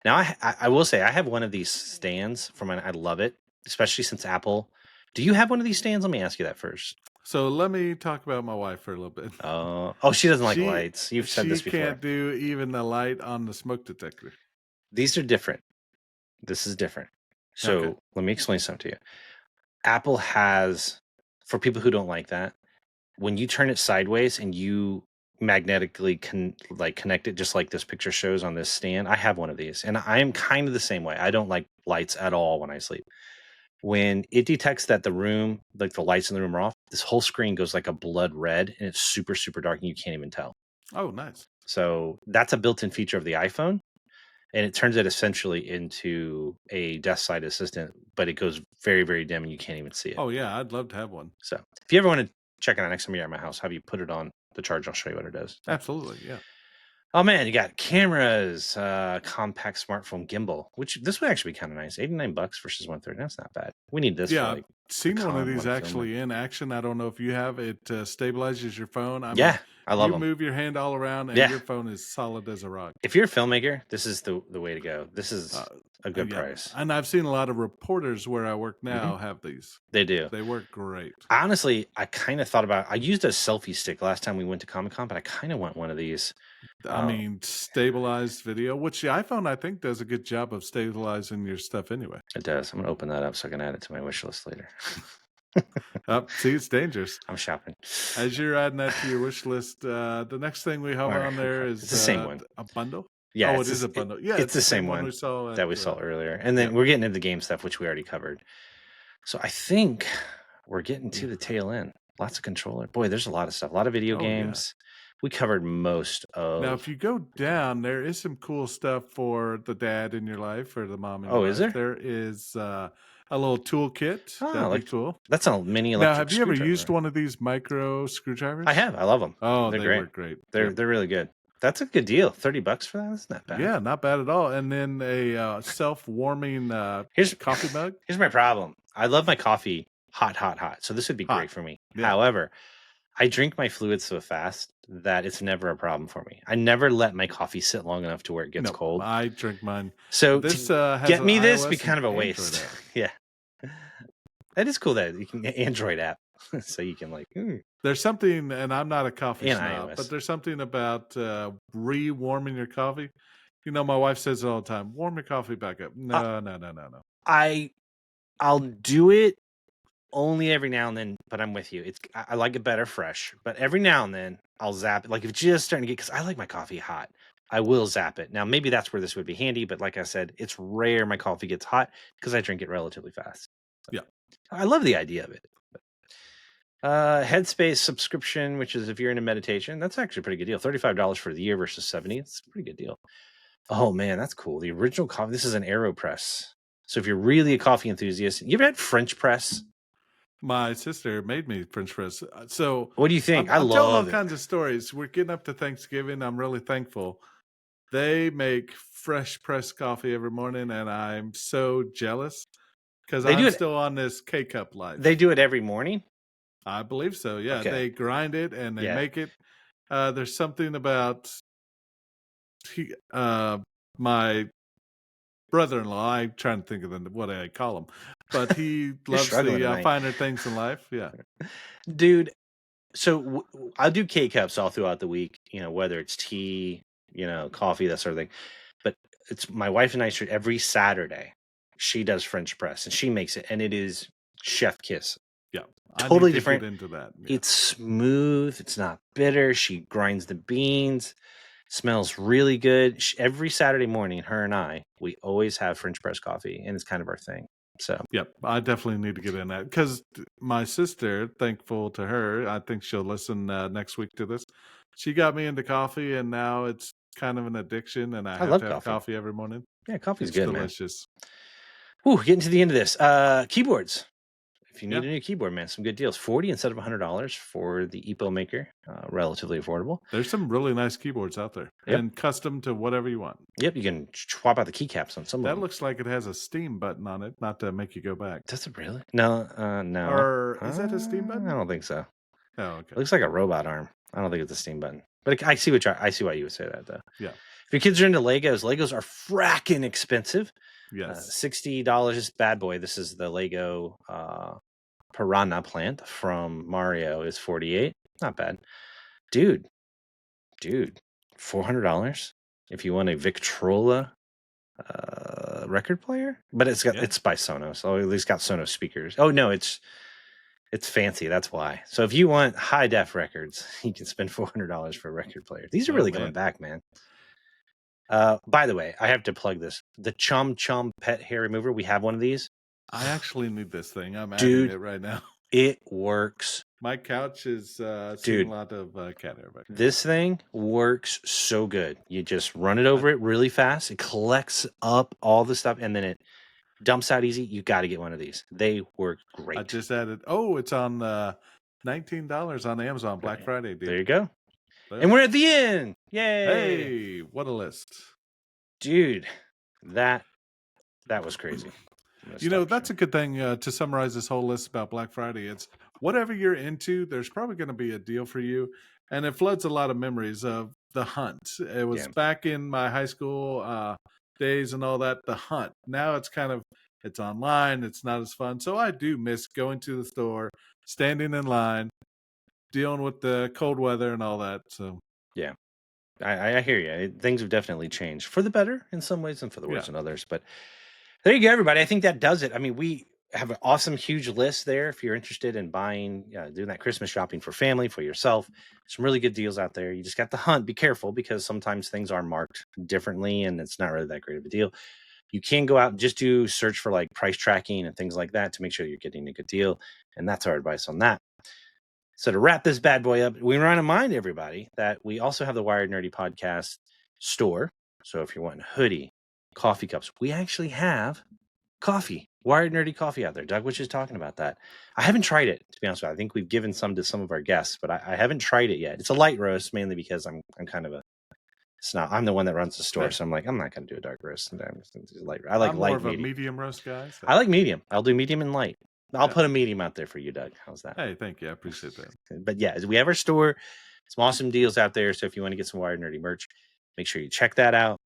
[SPEAKER 1] Now, I will say, I have one of these stands I love it, especially since Apple. Do you have one of these stands? Let me ask you that first.
[SPEAKER 2] So let me talk about my wife for a little bit.
[SPEAKER 1] Oh, she doesn't like lights. You've said this before.
[SPEAKER 2] She can't do even the light on the smoke detector.
[SPEAKER 1] These are different. This is different. So let me explain something to you. Apple has, for people who don't like that, when you turn it sideways and you magnetically connect it, just like this picture shows on this stand. I have one of these, and I am kind of the same way. I don't like lights at all when I sleep. When it detects that the room, like the lights in the room are off, this whole screen goes like a blood red, and it's super, super dark, and you can't even tell.
[SPEAKER 2] Oh, nice.
[SPEAKER 1] So that's a built-in feature of the iPhone, and it turns it essentially into a desk side assistant, but it goes very, very dim, and you can't even see it.
[SPEAKER 2] Oh, yeah, I'd love to have one.
[SPEAKER 1] So if you ever want to check it out next time you're at my house, have you put it on the charge? I'll show you what it does.
[SPEAKER 2] Absolutely, yeah.
[SPEAKER 1] Oh man, you got cameras, compact smartphone gimbal, which this would actually be kind of nice. $89 versus $130. That's not bad. We need this.
[SPEAKER 2] Yeah,
[SPEAKER 1] for, like,
[SPEAKER 2] seen one of these actually in action. I don't know if you have. It stabilizes your phone. I love them. You move your hand all around, and your phone is solid as a rock.
[SPEAKER 1] If you're a filmmaker, this is the way to go. This is a good price.
[SPEAKER 2] And I've seen a lot of reporters where I work now have these.
[SPEAKER 1] They do.
[SPEAKER 2] They work great.
[SPEAKER 1] Honestly, I kind of thought about. I used a selfie stick last time we went to Comic-Con, but I kind of want one of these.
[SPEAKER 2] I mean, stabilized video, which the iPhone, I think, does a good job of stabilizing your stuff anyway.
[SPEAKER 1] It does. I'm going to open that up so I can add it to my wish list later.
[SPEAKER 2] See, it's dangerous.
[SPEAKER 1] I'm shopping.
[SPEAKER 2] As you're adding that to your wish list, the next thing we have on there is
[SPEAKER 1] the same one.
[SPEAKER 2] A bundle.
[SPEAKER 1] Yeah,
[SPEAKER 2] it is a bundle. Yeah,
[SPEAKER 1] it's the same one we saw earlier. And then we're getting into the game stuff, which we already covered. So I think we're getting to the tail end. Lots of controller. Boy, there's a lot of stuff. A lot of video games. Yeah. We covered most of.
[SPEAKER 2] Now, if you go down, there is some cool stuff for the dad in your life or the mom in your life.
[SPEAKER 1] Is there?
[SPEAKER 2] There is a little toolkit. That'd be cool.
[SPEAKER 1] That's a mini electric.
[SPEAKER 2] Now, have you ever used one of these micro screwdrivers?
[SPEAKER 1] I have. I love them.
[SPEAKER 2] Oh, they work great.
[SPEAKER 1] They're really good. That's a good deal. $30 for that? That's not bad.
[SPEAKER 2] Yeah, not bad at all. And then a self-warming coffee mug.
[SPEAKER 1] Here's my problem. I love my coffee hot. So this would be great for me. Yeah. However, I drink my fluids so fast that it's never a problem for me. I never let my coffee sit long enough to where it gets cold.
[SPEAKER 2] I drink mine.
[SPEAKER 1] So this get me this be kind of a waste. Yeah. That is cool that you can Android app. So you can
[SPEAKER 2] There's something, and I'm not a coffee snob, but there's something about re-warming your coffee. My wife says it all the time, warm your coffee back up. No.
[SPEAKER 1] I'll do it only every now and then, but I'm with you. I like it better fresh, but every now and then I'll zap it. Like if it's just starting to get, because I like my coffee hot, I will zap it. Now maybe that's where this would be handy, but like I said, it's rare my coffee gets hot because I drink it relatively fast. So,
[SPEAKER 2] yeah,
[SPEAKER 1] I love the idea of it. Headspace subscription, which is if you're into meditation, that's actually a pretty good deal. $35 for the year versus $70. It's a pretty good deal. Oh man, that's cool. The original coffee. This is an AeroPress. So if you're really a coffee enthusiast, you ever had French press?
[SPEAKER 2] My sister made me French press. So
[SPEAKER 1] What do you think? I
[SPEAKER 2] I'm telling all
[SPEAKER 1] love it.
[SPEAKER 2] kinds of stories. We're getting up to Thanksgiving. I'm really thankful. They make fresh pressed coffee every morning, and I'm so jealous because
[SPEAKER 1] They do
[SPEAKER 2] I'm
[SPEAKER 1] it.
[SPEAKER 2] still on this K-cup life.
[SPEAKER 1] They do it every morning.
[SPEAKER 2] I believe so. Yeah,
[SPEAKER 1] Okay.
[SPEAKER 2] they grind it and they
[SPEAKER 1] Yeah.
[SPEAKER 2] make it. There's something about my brother-in-law. I'm trying to think of what I call him, but he loves
[SPEAKER 1] struggling
[SPEAKER 2] the
[SPEAKER 1] tonight.
[SPEAKER 2] finer things in life. Yeah,
[SPEAKER 1] Dude. So I'll do K-cups all throughout the week. You know, whether it's tea, coffee, that sort of thing. But it's my wife and I shoot every Saturday. She does French press and she makes it, and it is chef kiss.
[SPEAKER 2] yeah.
[SPEAKER 1] Totally
[SPEAKER 2] I need to
[SPEAKER 1] different.
[SPEAKER 2] get into that. Yeah.
[SPEAKER 1] It's smooth. It's not bitter. She grinds the beans. Smells really good. Every Saturday morning, her and I, we always have French press coffee, and it's kind of our thing. So,
[SPEAKER 2] yep, I definitely need to get in that because my sister, thankful to her, I think she'll listen next week to this. She got me into coffee, and now it's kind of an addiction, and I have
[SPEAKER 1] love
[SPEAKER 2] to have coffee every morning.
[SPEAKER 1] Yeah, coffee's
[SPEAKER 2] It's
[SPEAKER 1] good,
[SPEAKER 2] delicious.
[SPEAKER 1] Man. Ooh, getting to the end of this. Keyboards. If you need
[SPEAKER 2] Yeah.
[SPEAKER 1] a new keyboard, man, some good deals. $40 instead of $100 for the EPO Maker. Relatively affordable.
[SPEAKER 2] There's some really nice keyboards out there, and custom to whatever you want.
[SPEAKER 1] Yep, you can swap out the keycaps on some of them.
[SPEAKER 2] That looks like it has a Steam button on it, not to make you go back.
[SPEAKER 1] Does it really? No, no.
[SPEAKER 2] Or is that a Steam button?
[SPEAKER 1] I don't think so.
[SPEAKER 2] Oh, okay.
[SPEAKER 1] It looks like a robot arm. I don't think it's a Steam button. But I see why you would say that, though.
[SPEAKER 2] Yeah.
[SPEAKER 1] If your kids are into Legos are fracking expensive.
[SPEAKER 2] Yes.
[SPEAKER 1] $60 is bad boy. This is the Lego Piranha plant from Mario is $48. Not bad. Dude, $400 if you want a Victrola record player, but it's by Sonos. So at least got Sonos speakers. Oh no, it's fancy. That's why. So if you want high def records, you can spend $400 for a record player. These are really coming back, man. By the way, I have to plug this. The Chum Chum pet hair remover. We have one of these.
[SPEAKER 2] I actually need this thing. I'm adding it right now.
[SPEAKER 1] It works.
[SPEAKER 2] My couch is seeing a lot of cat hair back there.
[SPEAKER 1] This thing works so good. You just run it over it really fast. It collects up all the stuff, and then it dumps out easy. You got to get one of these. They work great.
[SPEAKER 2] I just added. Oh, it's on $19 on Amazon Black Friday, dude.
[SPEAKER 1] There you go. And we're at the end. Yay!
[SPEAKER 2] Hey, what a list,
[SPEAKER 1] dude. That was crazy.
[SPEAKER 2] That's a good thing to summarize this whole list about Black Friday. It's whatever you're into, there's probably going to be a deal for you. And it floods a lot of memories of the hunt. It was back in my high school days and all that, the hunt. Now it's online. It's not as fun. So I do miss going to the store, standing in line, dealing with the cold weather and all that. So
[SPEAKER 1] yeah, I hear you. Things have definitely changed for the better in some ways and for the worse in others. But there you go, everybody. I think that does it. I mean, we have an awesome, huge list there. If you're interested in doing that Christmas shopping for family, for yourself, some really good deals out there. You just got to hunt. Be careful because sometimes things are marked differently and it's not really that great of a deal. You can go out and just do search for like price tracking and things like that to make sure you're getting a good deal. And that's our advice on that. So to wrap this bad boy up, we want to remind everybody that we also have the Wired Nerdy Podcast store. So if you're wanting a hoodie, coffee cups, we actually have coffee, Wired Nerdy coffee out there. Doug was just talking about that. I haven't tried it, to be honest with you. I think we've given some to some of our guests, but I haven't tried it yet. It's a light roast, mainly because I'm kind of a snob. I'm the one that runs the store, so I'm like, I'm not going to do a dark roast. I like
[SPEAKER 2] I'm
[SPEAKER 1] light,
[SPEAKER 2] more of a medium roast guy. So.
[SPEAKER 1] I like medium. I'll do medium and light. I'll put a medium out there for you, Doug. How's that?
[SPEAKER 2] Hey, thank you. I appreciate that.
[SPEAKER 1] But yeah, we have our store. Some awesome deals out there. So if you want to get some Wired Nerdy merch, make sure you check that out.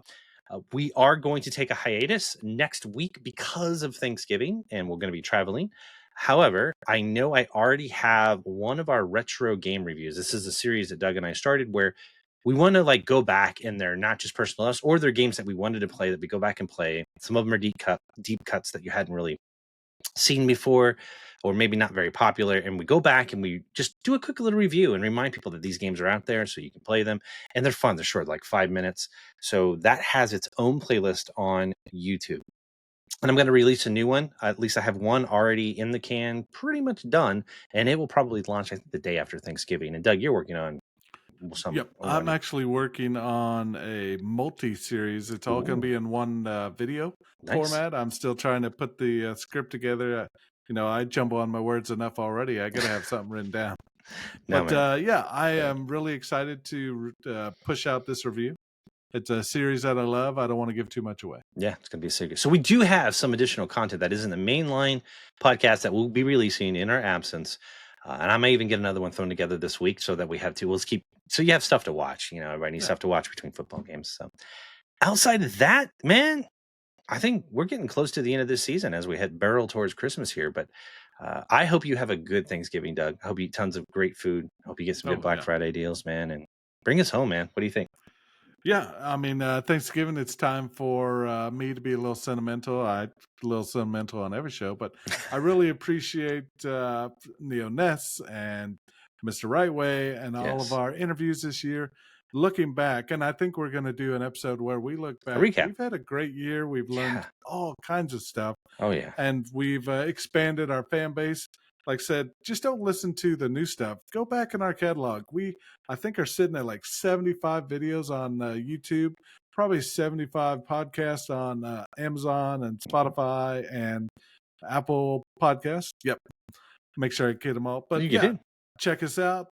[SPEAKER 1] We are going to take a hiatus next week because of Thanksgiving, and we're going to be traveling. However, I know I already have one of our retro game reviews. This is a series that Doug and I started where we want to like go back and they're not just personal to us, or they're games that we wanted to play that we go back and play. Some of them are deep cuts that you hadn't really seen before, or maybe not very popular, and we go back and we just do a quick little review and remind people that these games are out there so you can play them, and they're fun. They're short, like 5 minutes, so that has its own playlist on YouTube. And I'm going to release a new one. At least I have one already in the can, pretty much done, and it will probably launch, I think, the day after Thanksgiving. And Doug, you're working on some
[SPEAKER 2] Yep, I'm
[SPEAKER 1] one.
[SPEAKER 2] actually working on a multi-series. It's all going to
[SPEAKER 1] Ooh,
[SPEAKER 2] be in one video
[SPEAKER 1] nice.
[SPEAKER 2] format. I'm still trying to put the script together. I jumble on my words enough already. I got to have something written down.
[SPEAKER 1] No,
[SPEAKER 2] But
[SPEAKER 1] man.
[SPEAKER 2] yeah, I
[SPEAKER 1] Good.
[SPEAKER 2] am really excited to push out this review. It's a series that I love. I don't want to give too much away.
[SPEAKER 1] Yeah, it's going to be a secret. So we do have some additional content that is in the mainline podcast that we'll be releasing in our absence. And I may even get another one thrown together this week so that we have two. We'll keep, so you have stuff to watch. Everybody needs
[SPEAKER 2] Yeah.
[SPEAKER 1] stuff to watch between football games. So outside of that, man, I think we're getting close to the end of this season as we head barrel towards Christmas here. But I hope you have a good Thanksgiving, Doug. I hope you eat tons of great food. I hope you get some good
[SPEAKER 2] Oh
[SPEAKER 1] Black
[SPEAKER 2] yeah.
[SPEAKER 1] Friday deals, man. And bring us home, man. What do you think?
[SPEAKER 2] Yeah, I mean, Thanksgiving, it's time for me to be a little sentimental. A little sentimental on every show, but I really appreciate Ness and Mr. Rightway and all of
[SPEAKER 1] Yes.
[SPEAKER 2] our interviews this year. Looking back, and I think we're going to do an episode where we look
[SPEAKER 1] A
[SPEAKER 2] back.
[SPEAKER 1] recap.
[SPEAKER 2] We've had a great year. We've learned
[SPEAKER 1] Yeah.
[SPEAKER 2] all kinds of stuff,
[SPEAKER 1] Oh, yeah.
[SPEAKER 2] and we've expanded our fan base. Like I said, just don't listen to the new stuff. Go back in our catalog. I think, are sitting at like 75 videos on YouTube, probably 75 podcasts on Amazon and Spotify and Apple Podcasts. Yep. Make sure I get them all. But
[SPEAKER 1] You
[SPEAKER 2] yeah,
[SPEAKER 1] did.
[SPEAKER 2] check us out.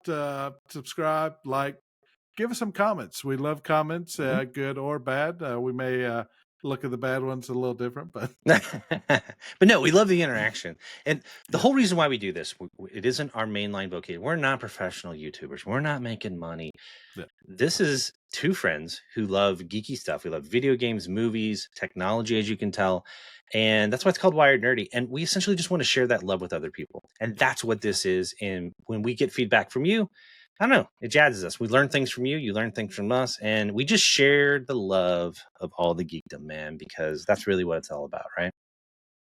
[SPEAKER 2] Subscribe, like, give us some comments. We love comments,
[SPEAKER 1] Mhm.
[SPEAKER 2] good or bad. We may look at the bad ones a little different, but
[SPEAKER 1] But no, we love the interaction. And the
[SPEAKER 2] yeah.
[SPEAKER 1] whole reason why we do this, it isn't our mainline vocation. We're not professional YouTubers. We're not making money.
[SPEAKER 2] Yeah.
[SPEAKER 1] This is two friends who love geeky stuff. We love video games, movies, technology, as you can tell. And that's why it's called Wired Nerdy. And we essentially just want to share that love with other people. And that's what this is. And when we get feedback from you, I don't know, it jazzes us. We learn things from you, you learn things from us, and we just share the love of all the geekdom, man, because that's really what it's all about, right?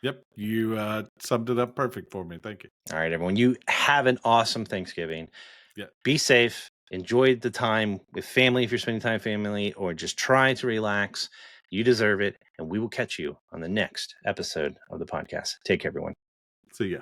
[SPEAKER 2] Yep. You summed it up perfect for me. Thank you.
[SPEAKER 1] All right, everyone, you have an awesome Thanksgiving.
[SPEAKER 2] Yeah.
[SPEAKER 1] Be safe. Enjoy the time with family if you're spending time with family, or just try to relax. You deserve it. And we will catch you on the next episode of the podcast. Take care, everyone.
[SPEAKER 2] See ya.